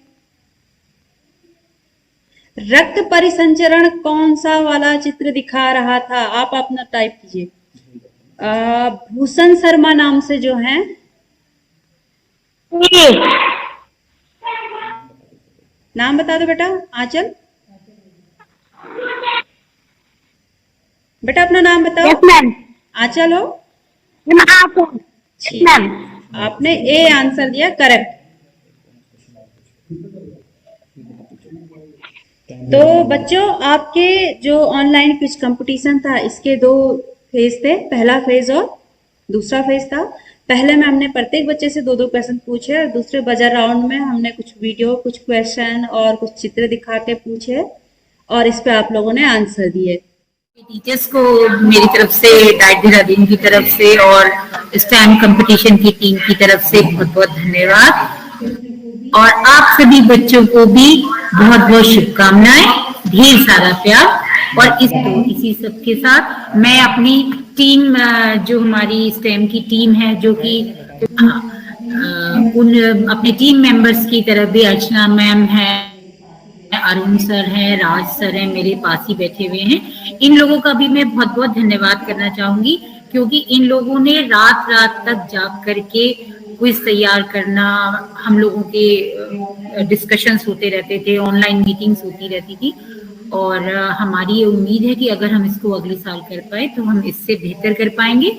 रक्त परिसंचरण कौन सा वाला चित्र दिखा रहा था? आप अपना टाइप कीजिए। भूषण शर्मा नाम से जो हैं। नाम बता दो बेटा। आंचल बेटा अपना नाम बताओ। Yes ma'am. आंचल हो? ठीक मैम। आपने ए आंसर दिया, करेक्ट। तो बच्चों, आपके जो ऑनलाइन क्विज कंपटीशन था इसके 2 फेज थे, पहला फेज और दूसरा फेज था। पहले में हमने प्रत्येक बच्चे से 2-2 क्वेश्चन पूछे और दूसरे बजर राउंड में हमने कुछ वीडियो, कुछ क्वेश्चन और कुछ चित्र दिखा के पूछे और इस पे आप लोगों ने आंसर दिए। टीचर्स को मेरी तरफ से, डाइट देहरादून की तरफ से और स्टैम कंपटीशन की टीम की तरफ से बहुत बहुत धन्यवाद। और आप सभी बच्चों को भी बहुत बहुत शुभकामनाएं, ढेर सारा प्यार। और इसी सब के साथ मैं अपनी टीम जो हमारी स्टेम की टीम है, जो कि उन अपने टीम मेंबर्स की तरफ भी अर्चना मैम है, अरुण सर हैं, राज सर हैं, मेरे पास ही बैठे हुए हैं। इन लोगों का भी मैं बहुत बहुत धन्यवाद करना चाहूंगी, क्योंकि इन लोगों ने रात रात तक जाग करके क्विज तैयार करना, हम लोगों के डिस्कशंस होते रहते थे, ऑनलाइन मीटिंग्स होती रहती थी, और हमारी ये उम्मीद है कि अगर हम इसको अगले साल कर पाए तो हम इससे बेहतर कर पाएंगे।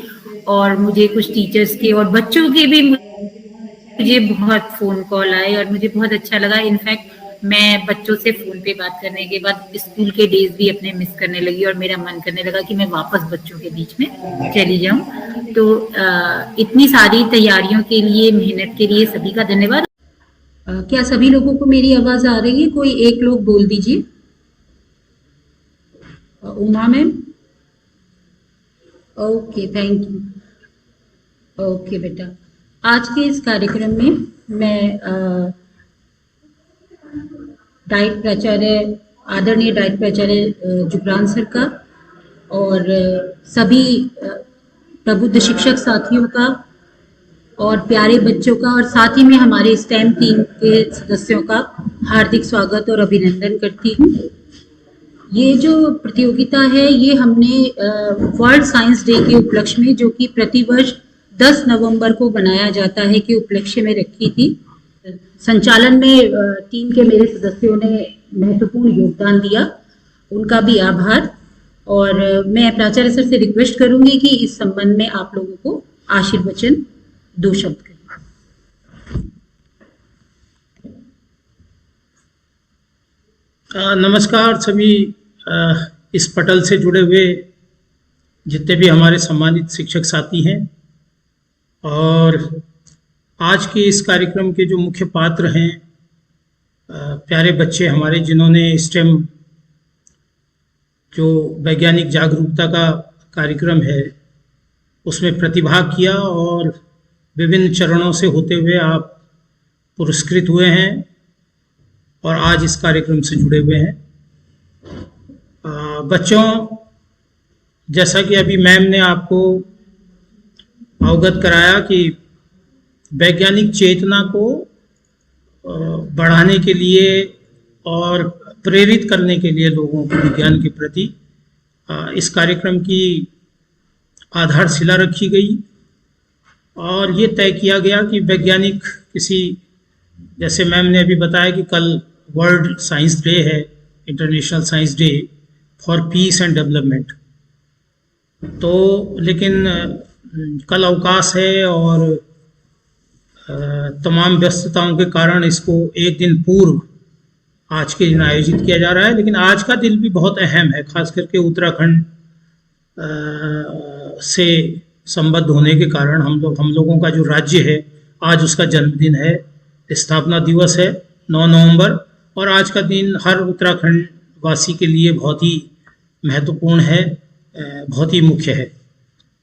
और मुझे कुछ टीचर्स के और बच्चों के भी मुझे बहुत फोन कॉल आए और मुझे बहुत अच्छा लगा। इनफैक्ट मैं बच्चों से फोन पे बात करने के बाद स्कूल के डेज भी अपने मिस करने लगी और मेरा मन करने लगा कि मैं वापस बच्चों के बीच में चली जाऊं। तो इतनी सारी तैयारियों के लिए, मेहनत के लिए सभी का धन्यवाद। क्या सभी लोगों को मेरी आवाज आ रही है? कोई एक लोग बोल दीजिए। Uma ma'am, okay, thank you. Okay बेटा, आज के इस कार्यक्रम में मैं डाइट प्राचार्य, आदरणीय डाइट प्राचार्य जुगरान सर का और सभी प्रबुद्ध शिक्षक साथियों का और प्यारे बच्चों का और साथ ही में हमारे स्टेम टीम के सदस्यों का हार्दिक स्वागत और अभिनंदन करती हूँ। ये जो प्रतियोगिता है ये हमने वर्ल्ड साइंस डे के उपलक्ष्य में, जो कि प्रतिवर्ष 10 नवंबर को बनाया जाता है, के उपलक्ष्य में रखी थी। संचालन में टीम के मेरे सदस्यों ने महत्वपूर्ण योगदान दिया, उनका भी आभार। और मैं प्राचार्य सर से रिक्वेस्ट करूंगी कि इस संबंध में आप लोगों को आशीर्वचन 2 शब्द करें। नमस्कार सभी इस पटल से जुड़े हुए जितने भी हमारे सम्मानित शिक्षक साथी हैं, और आज के इस कार्यक्रम के जो मुख्य पात्र हैं, प्यारे बच्चे हमारे, जिन्होंने स्टेम जो वैज्ञानिक जागरूकता का कार्यक्रम है उसमें प्रतिभाग किया और विभिन्न चरणों से होते हुए आप पुरस्कृत हुए हैं और आज इस कार्यक्रम से जुड़े हुए हैं। बच्चों, जैसा कि अभी मैम ने आपको अवगत कराया कि वैज्ञानिक चेतना को बढ़ाने के लिए और प्रेरित करने के लिए लोगों को विज्ञान के प्रति इस कार्यक्रम की आधारशिला रखी गई और ये तय किया गया कि वैज्ञानिक किसी, जैसे मैम ने अभी बताया कि कल वर्ल्ड साइंस डे है, international science day for piece and development, तो लेकिन कल अवकाश है और तमाम व्यस्तताओं के कारण इसको एक दिन पूर्व आज के दिन आयोजित किया जा रहा है। लेकिन आज का दिन भी बहुत अहम है, खास करके उत्तराखंड से संबद्ध होने के कारण हम लोगों का जो राज्य है, आज उसका जन्मदिन है, स्थापना दिवस है 9 नवंबर, और आज का दिन हर उत्तराखंड वासी के लिए बहुत ही महत्वपूर्ण है, बहुत ही मुख्य है।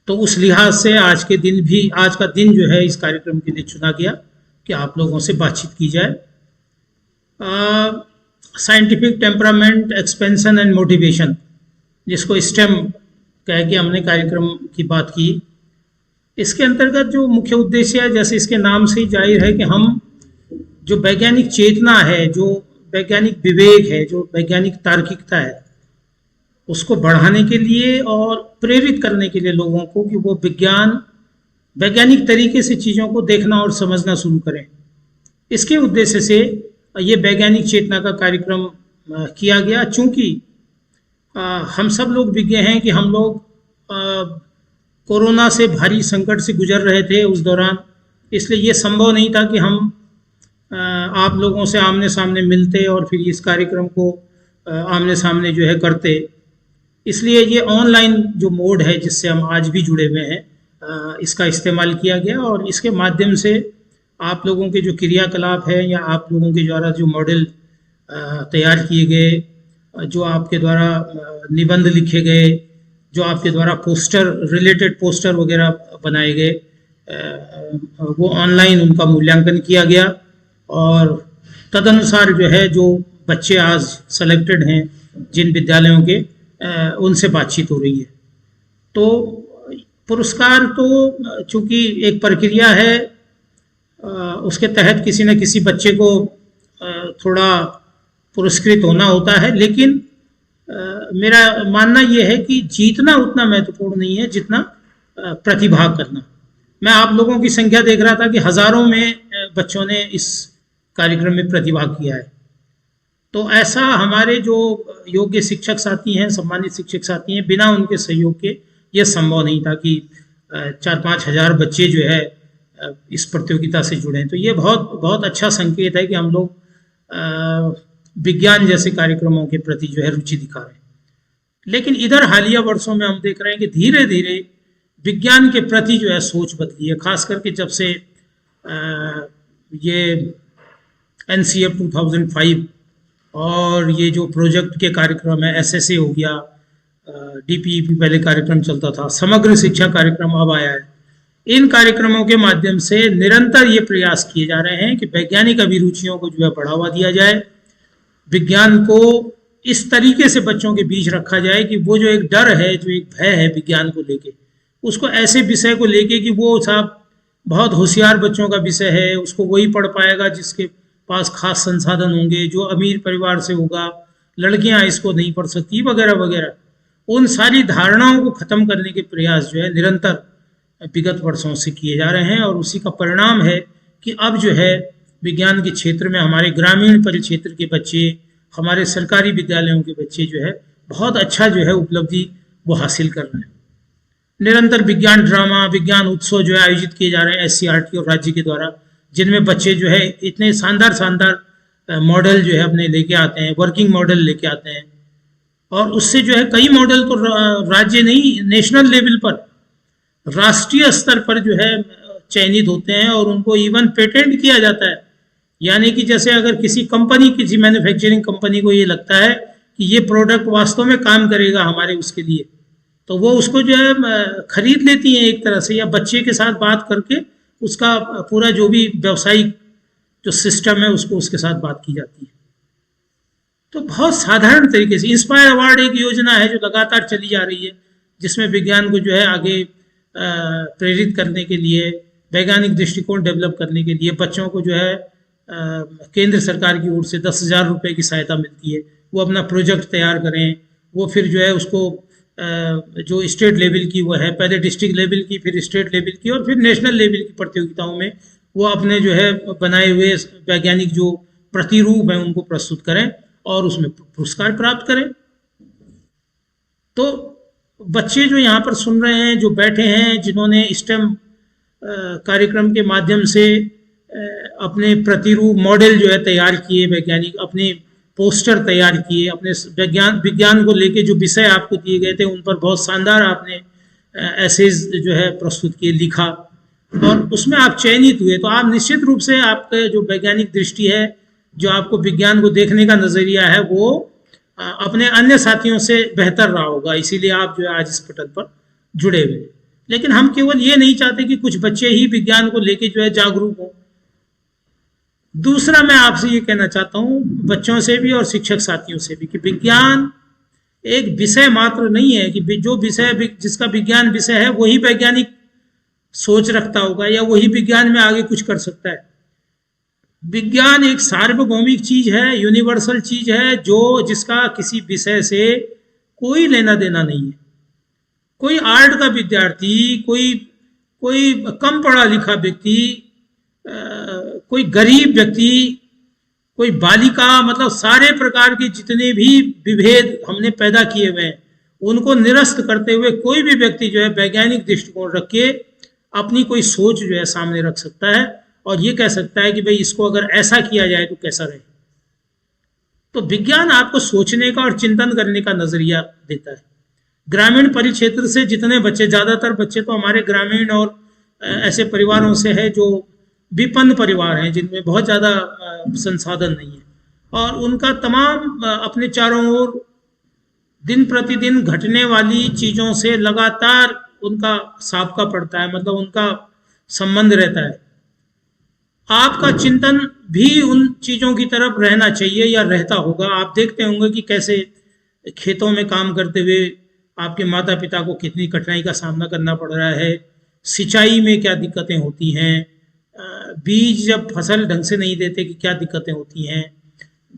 तो उस लिहाज से आज का दिन जो है इस कार्यक्रम के लिए चुना गया कि आप लोगों से बातचीत की जाए। Scientific temperament, expansion and motivation, जिसको स्टेम कह के हमने कार्यक्रम की बात की। इसके अंतर्गत जो मुख्य उद्देश्य है, जैसे इसके नाम से ही जाहिर है कि हम जो वैज्ञानिक चेतना है, जो वैज्ञानिक विवेक है, जो वैज्ञानिक तार्किकता है, उसको बढ़ाने के लिए और प्रेरित करने के लिए लोगों को कि वो वैज्ञानिक तरीके से चीज़ों को देखना और समझना शुरू करें। इसके उद्देश्य से ये वैज्ञानिक चेतना का कार्यक्रम किया गया। चूँकि हम सब लोग विज्ञ हैं कि हम लोग कोरोना से भारी संकट से गुजर रहे थे उस दौरान, इसलिए ये संभव नहीं था कि हम आप लोगों से आमने सामने मिलते और फिर इस कार्यक्रम को आमने सामने जो है करते। इसलिए ये ऑनलाइन जो मोड है जिससे हम आज भी जुड़े हुए हैं, इसका इस्तेमाल किया गया और इसके माध्यम से आप लोगों के जो क्रियाकलाप है या आप लोगों के द्वारा जो मॉडल तैयार किए गए, जो आपके द्वारा निबंध लिखे गए, जो आपके द्वारा रिलेटेड पोस्टर वगैरह बनाए गए, वो ऑनलाइन उनका मूल्यांकन किया गया और तदनुसार जो है जो बच्चे आज सेलेक्टेड हैं जिन विद्यालयों के, उनसे बातचीत हो रही है। तो पुरस्कार तो चूंकि एक प्रक्रिया है, उसके तहत किसी न किसी बच्चे को थोड़ा पुरस्कृत होना होता है, लेकिन मेरा मानना यह है कि जीतना उतना महत्वपूर्ण नहीं है जितना प्रतिभाग करना। मैं आप लोगों की संख्या देख रहा था कि हजारों में बच्चों ने इस कार्यक्रम में प्रतिभाग किया है। तो ऐसा हमारे जो योग्य शिक्षक साथी हैं, सम्मानित शिक्षक साथी हैं, बिना उनके सहयोग के यह संभव नहीं था कि 4-5 हजार बच्चे जो है इस प्रतियोगिता से जुड़े हैं। तो ये बहुत बहुत अच्छा संकेत है कि हम लोग विज्ञान जैसे कार्यक्रमों के प्रति जो है रुचि दिखा रहे हैं। लेकिन इधर हालिया वर्षों में हम देख रहे हैं कि धीरे धीरे विज्ञान के प्रति जो है सोच बदली है, खास करके जब से ये NCF 2005 और ये जो प्रोजेक्ट के कार्यक्रम है, SSA हो गया, DPEP पहले कार्यक्रम चलता था, समग्र शिक्षा कार्यक्रम अब आया है। इन कार्यक्रमों के माध्यम से निरंतर ये प्रयास किए जा रहे हैं कि वैज्ञानिक अभिरुचियों को जो है बढ़ावा दिया जाए, विज्ञान को इस तरीके से बच्चों के बीच रखा जाए कि वो जो एक डर है, जो एक भय है विज्ञान को लेके, उसको ऐसे विषय को लेके कि वो साहब बहुत होशियार बच्चों का विषय है, उसको वही पढ़ पाएगा जिसके पास खास संसाधन होंगे, जो अमीर परिवार से होगा, लड़कियां इसको नहीं पढ़ सकती वगैरह वगैरह। उन सारी धारणाओं को खत्म करने के प्रयास जो है निरंतर विगत वर्षों से किए जा रहे हैं, और उसी का परिणाम है कि अब जो है विज्ञान के क्षेत्र में हमारे ग्रामीण परिक्षेत्र के बच्चे, हमारे सरकारी विद्यालयों के बच्चे जो है बहुत अच्छा जो है उपलब्धि वो हासिल कर रहे हैं। निरंतर विज्ञान ड्रामा, विज्ञान उत्सव जो है आयोजित किए जा रहे हैं SCERT और राज्य के द्वारा, जिनमें बच्चे जो है इतने शानदार मॉडल जो है अपने लेके आते हैं, वर्किंग मॉडल लेके आते हैं, और उससे जो है कई मॉडल तो राज्य नहीं, नेशनल लेवल पर, राष्ट्रीय स्तर पर जो है चयनित होते हैं और उनको इवन पेटेंट किया जाता है। यानी कि जैसे अगर किसी कंपनी, किसी मैन्युफैक्चरिंग कंपनी को ये लगता है कि ये प्रोडक्ट वास्तव में काम करेगा हमारे उसके लिए, तो वो उसको जो है खरीद लेती हैं एक तरह से, या बच्चे के साथ बात करके उसका पूरा जो भी व्यावसायिक जो सिस्टम है उसको उसके साथ बात की जाती है। तो बहुत साधारण तरीके से इंस्पायर अवार्ड एक योजना है जो लगातार चली जा रही है, जिसमें विज्ञान को जो है आगे प्रेरित करने के लिए, वैज्ञानिक दृष्टिकोण डेवलप करने के लिए बच्चों को जो है केंद्र सरकार की ओर से 10,000 रुपये की सहायता मिलती है। वो अपना प्रोजेक्ट तैयार करें, वो फिर जो है उसको जो स्टेट लेवल की वो है, पहले डिस्ट्रिक्ट लेवल की, फिर स्टेट लेवल की, और फिर नेशनल लेवल की प्रतियोगिताओं में वो अपने जो है बनाए हुए वैज्ञानिक जो प्रतिरूप हैं उनको प्रस्तुत करें और उसमें पुरस्कार प्राप्त करें। तो बच्चे जो यहाँ पर सुन रहे हैं, जो बैठे हैं, जिन्होंने स्टेम कार्यक्रम के माध्यम से अपने प्रतिरूप मॉडल जो है तैयार किए, वैज्ञानिक अपने पोस्टर तैयार किए, अपने विज्ञान को लेके जो विषय आपको दिए गए थे उन पर बहुत शानदार आपने एसेज जो है प्रस्तुत किए, लिखा, और उसमें आप चयनित हुए, तो आप निश्चित रूप से आपके जो वैज्ञानिक दृष्टि है, जो आपको विज्ञान को देखने का नजरिया है, वो अपने अन्य साथियों से बेहतर रहा होगा। इसीलिए आप जो है आज इस पटल पर जुड़े हुए। लेकिन हम केवल ये नहीं चाहते कि कुछ बच्चे ही विज्ञान को लेके जो है जागरूक हों। दूसरा, मैं आपसे ये कहना चाहता हूँ बच्चों से भी और शिक्षक साथियों से भी, कि विज्ञान एक विषय मात्र नहीं है कि जो विषय, जिसका विज्ञान विषय है वही वैज्ञानिक सोच रखता होगा या वही विज्ञान में आगे कुछ कर सकता है। विज्ञान एक सार्वभौमिक चीज है, यूनिवर्सल चीज है, जो जिसका किसी विषय से कोई लेना देना नहीं है। कोई आर्ट का विद्यार्थी, कोई कम पढ़ा लिखा व्यक्ति, कोई गरीब व्यक्ति, कोई बालिका, मतलब सारे प्रकार के जितने भी विभेद हमने पैदा किए हुए हैं उनको निरस्त करते हुए कोई भी व्यक्ति जो है वैज्ञानिक दृष्टिकोण रख के अपनी कोई सोच जो है सामने रख सकता है और ये कह सकता है कि भाई इसको अगर ऐसा किया जाए तो कैसा रहे। तो विज्ञान आपको सोचने का और चिंतन करने का नजरिया देता है। ग्रामीण परिक्षेत्र से जितने बच्चे, ज्यादातर बच्चे तो हमारे ग्रामीण और ऐसे परिवारों से है जो विपन्न परिवार हैं, जिनमें बहुत ज़्यादा संसाधन नहीं है, और उनका तमाम अपने चारों ओर दिन प्रतिदिन घटने वाली चीज़ों से लगातार उनका साबका पड़ता है, मतलब उनका संबंध रहता है। आपका चिंतन भी उन चीज़ों की तरफ रहना चाहिए या रहता होगा। आप देखते होंगे कि कैसे खेतों में काम करते हुए आपके माता पिता को कितनी कठिनाई का सामना करना पड़ रहा है, सिंचाई में क्या दिक्कतें होती हैं, बीज जब फसल ढंग से नहीं देते कि क्या दिक्कतें होती हैं,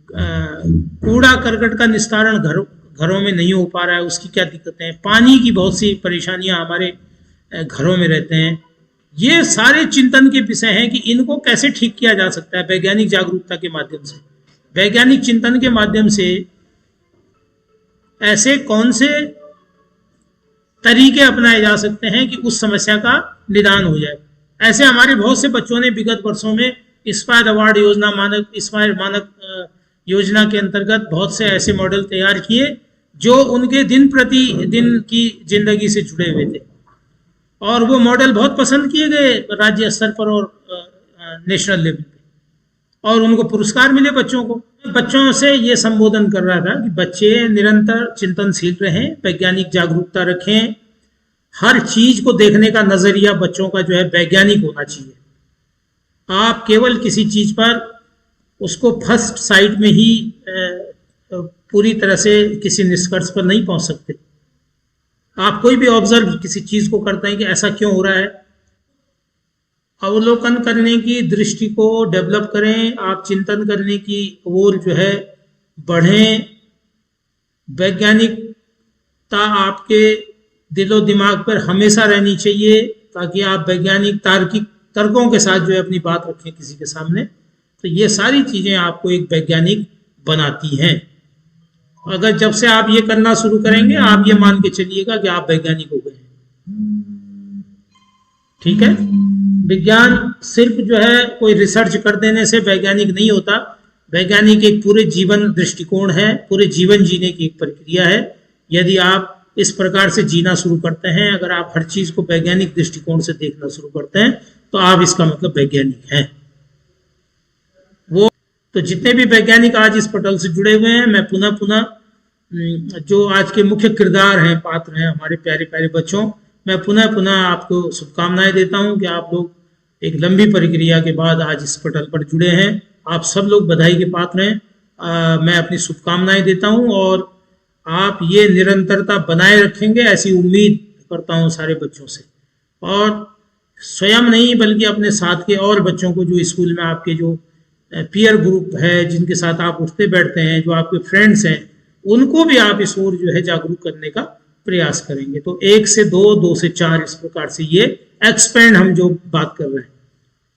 कूड़ा करकट का निस्तारण घरों में नहीं हो पा रहा है उसकी क्या दिक्कतें हैं, पानी की बहुत सी परेशानियां हमारे घरों में रहते हैं। ये सारे चिंतन के विषय हैं कि इनको कैसे ठीक किया जा सकता है वैज्ञानिक जागरूकता के माध्यम से, वैज्ञानिक चिंतन के माध्यम से। ऐसे कौन से तरीके अपनाए जा सकते हैं कि उस समस्या का निदान हो जाए। ऐसे हमारे बहुत से बच्चों ने विगत वर्षों में इंस्पायर अवार्ड योजना, इंस्पायर मानक योजना के अंतर्गत बहुत से ऐसे मॉडल तैयार किए जो उनके दिन प्रतिदिन की जिंदगी से जुड़े हुए थे, और वो मॉडल बहुत पसंद किए गए राज्य स्तर पर और नेशनल लेवल पे, और उनको पुरस्कार मिले बच्चों को। बच्चों से ये संबोधन कर रहा था कि बच्चे निरंतर चिंतनशील रहें, वैज्ञानिक जागरूकता रखें, हर चीज को देखने का नजरिया बच्चों का जो है वैज्ञानिक होना चाहिए। आप केवल किसी चीज पर उसको फर्स्ट साइट में ही पूरी तरह से किसी निष्कर्ष पर नहीं पहुंच सकते। आप कोई भी ऑब्जर्व किसी चीज को करते हैं कि ऐसा क्यों हो रहा है, अवलोकन करने की दृष्टि को डेवलप करें, आप चिंतन करने की ओर जो है बढ़ें। वैज्ञानिकता आपके दिलो दिमाग पर हमेशा रहनी चाहिए ताकि आप वैज्ञानिक तार्किक तर्कों के साथ जो है अपनी बात रखें किसी के सामने। तो ये सारी चीजें आपको एक वैज्ञानिक बनाती हैं। अगर जब से आप ये करना शुरू करेंगे, आप ये मान के चलिएगा कि आप वैज्ञानिक हो गए। ठीक है, विज्ञान सिर्फ जो है कोई रिसर्च कर देने से वैज्ञानिक नहीं होता। वैज्ञानिक एक पूरे जीवन दृष्टिकोण है, पूरे जीवन जीने की एक प्रक्रिया है। यदि आप इस प्रकार से जीना शुरू करते हैं, अगर आप हर चीज को वैज्ञानिक दृष्टिकोण से देखना शुरू करते हैं, तो आप इसका मतलब वैज्ञानिक हैं। वो तो जितने भी वैज्ञानिक आज इस पटल से जुड़े हुए हैं, मैं पुनः जो आज के मुख्य किरदार हैं, पात्र हैं, हमारे प्यारे प्यारे बच्चों, मैं पुनः आपको शुभकामनाएं देता हूं कि आप लोग एक लंबी प्रक्रिया के बाद आज इस पटल पर जुड़े हैं। आप सब लोग बधाई के पात्र हैं। मैं अपनी शुभकामनाएं देता हूं और आप ये निरंतरता बनाए रखेंगे ऐसी उम्मीद करता हूं सारे बच्चों से, और स्वयं नहीं बल्कि अपने साथ के और बच्चों को, जो स्कूल में आपके जो पीयर ग्रुप है, जिनके साथ आप उठते बैठते हैं, जो आपके फ्रेंड्स हैं, उनको भी आप इस ओर जो है जागरूक करने का प्रयास करेंगे। तो 1 से 2, 2 से 4 इस प्रकार से ये एक्सपेंड हम जो बात कर रहे हैं,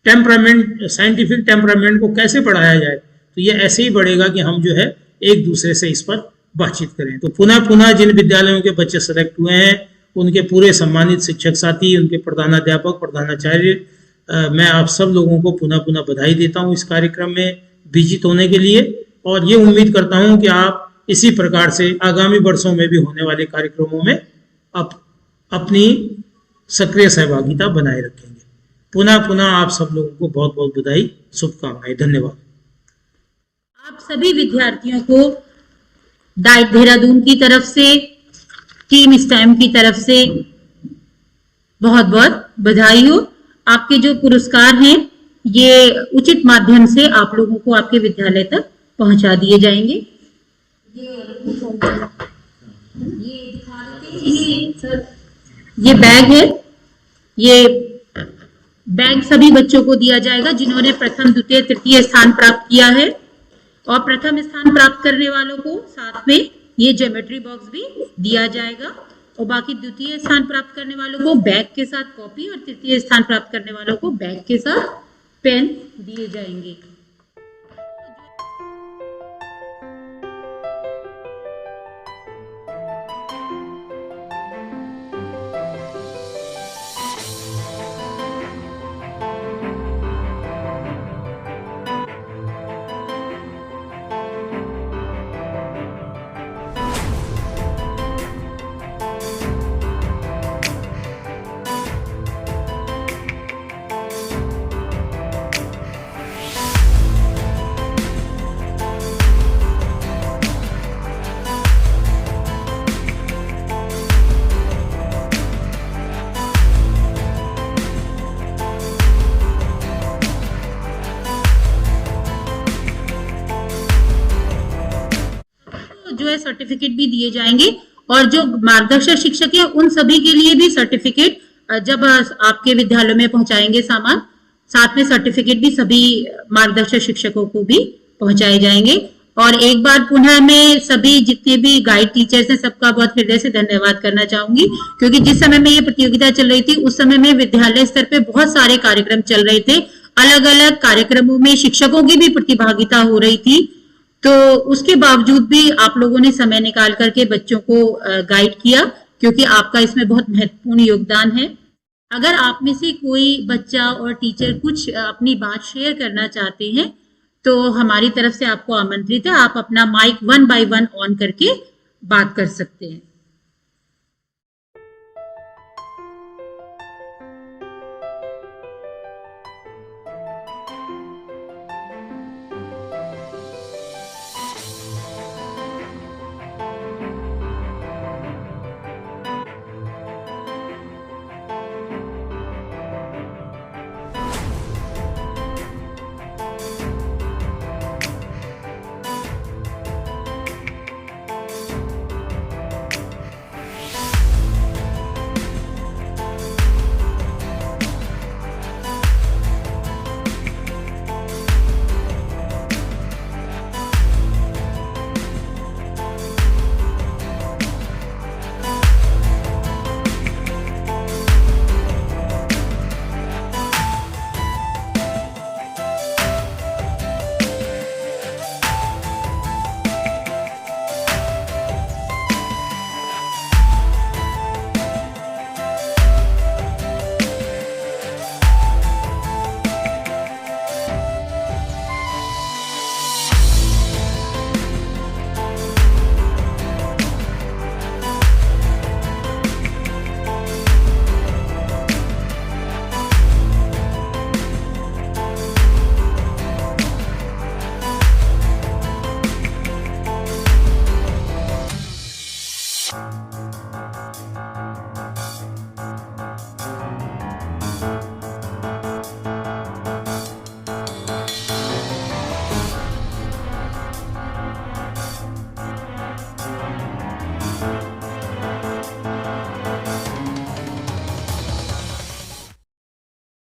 टेम्परामेंट, साइंटिफिक टेम्परामेंट को कैसे बढ़ाया जाए, तो ये ऐसे ही बढ़ेगा कि हम जो है एक दूसरे से इस पर बातचीत करें। तो पुनः जिन विद्यालयों के बच्चे सेलेक्ट हुए हैं, उनके पूरे सम्मानित शिक्षक साथी, उनके प्रधानाध्यापक, प्रधानाचार्य, मैं आप सब लोगों को पुनः बधाई देता हूं इस कार्यक्रम में विजित होने के लिए, और ये उम्मीद करता हूं कि आप इसी प्रकार से आगामी वर्षों में भी होने वाले कार्यक्रमों में अपनी सक्रिय सहभागिता बनाए रखेंगे। पुनः आप सब लोगों को बहुत बहुत बधाई, शुभकामनाएं, धन्यवाद। आप सभी विद्यार्थियों को डाइट देहरादून की तरफ से, टीम स्टैम की तरफ से बहुत बहुत बधाई हो। आपके जो पुरस्कार हैं ये उचित माध्यम से आप लोगों को आपके विद्यालय तक पहुंचा दिए जाएंगे। ये बैग है, ये बैग सभी बच्चों को दिया जाएगा जिन्होंने प्रथम, द्वितीय, तृतीय स्थान प्राप्त किया है, और प्रथम स्थान प्राप्त करने वालों को साथ में ये ज्योमेट्री बॉक्स भी दिया जाएगा, और बाकी द्वितीय स्थान प्राप्त करने वालों को बैग के साथ कॉपी, और तृतीय स्थान प्राप्त करने वालों को बैग के साथ पेन दिए जाएंगे। जो है सर्टिफिकेट भी दिए जाएंगे, और जो मार्गदर्शक शिक्षक हैं उन सभी के लिए भी सर्टिफिकेट जब आपके विद्यालय में पहुंचाएंगे सामान, साथ में सर्टिफिकेट भी सभी मार्गदर्शक शिक्षकों को भी पहुंचाए जाएंगे। और एक बार पुनः मैं सभी जितने भी गाइड टीचर्स हैं सबका बहुत हृदय से धन्यवाद करना चाहूंगी, क्योंकि जिस समय में ये प्रतियोगिता चल रही थी उस समय में विद्यालय स्तर पे बहुत सारे कार्यक्रम चल रहे थे, अलग अलग कार्यक्रमों में शिक्षकों की भी प्रतिभागिता हो रही थी, तो उसके बावजूद भी आप लोगों ने समय निकाल करके बच्चों को गाइड किया, क्योंकि आपका इसमें बहुत महत्वपूर्ण योगदान है। अगर आप में से कोई बच्चा और टीचर कुछ अपनी बात शेयर करना चाहते हैं तो हमारी तरफ से आपको आमंत्रित है, आप अपना माइक 1 by 1 ऑन करके बात कर सकते हैं।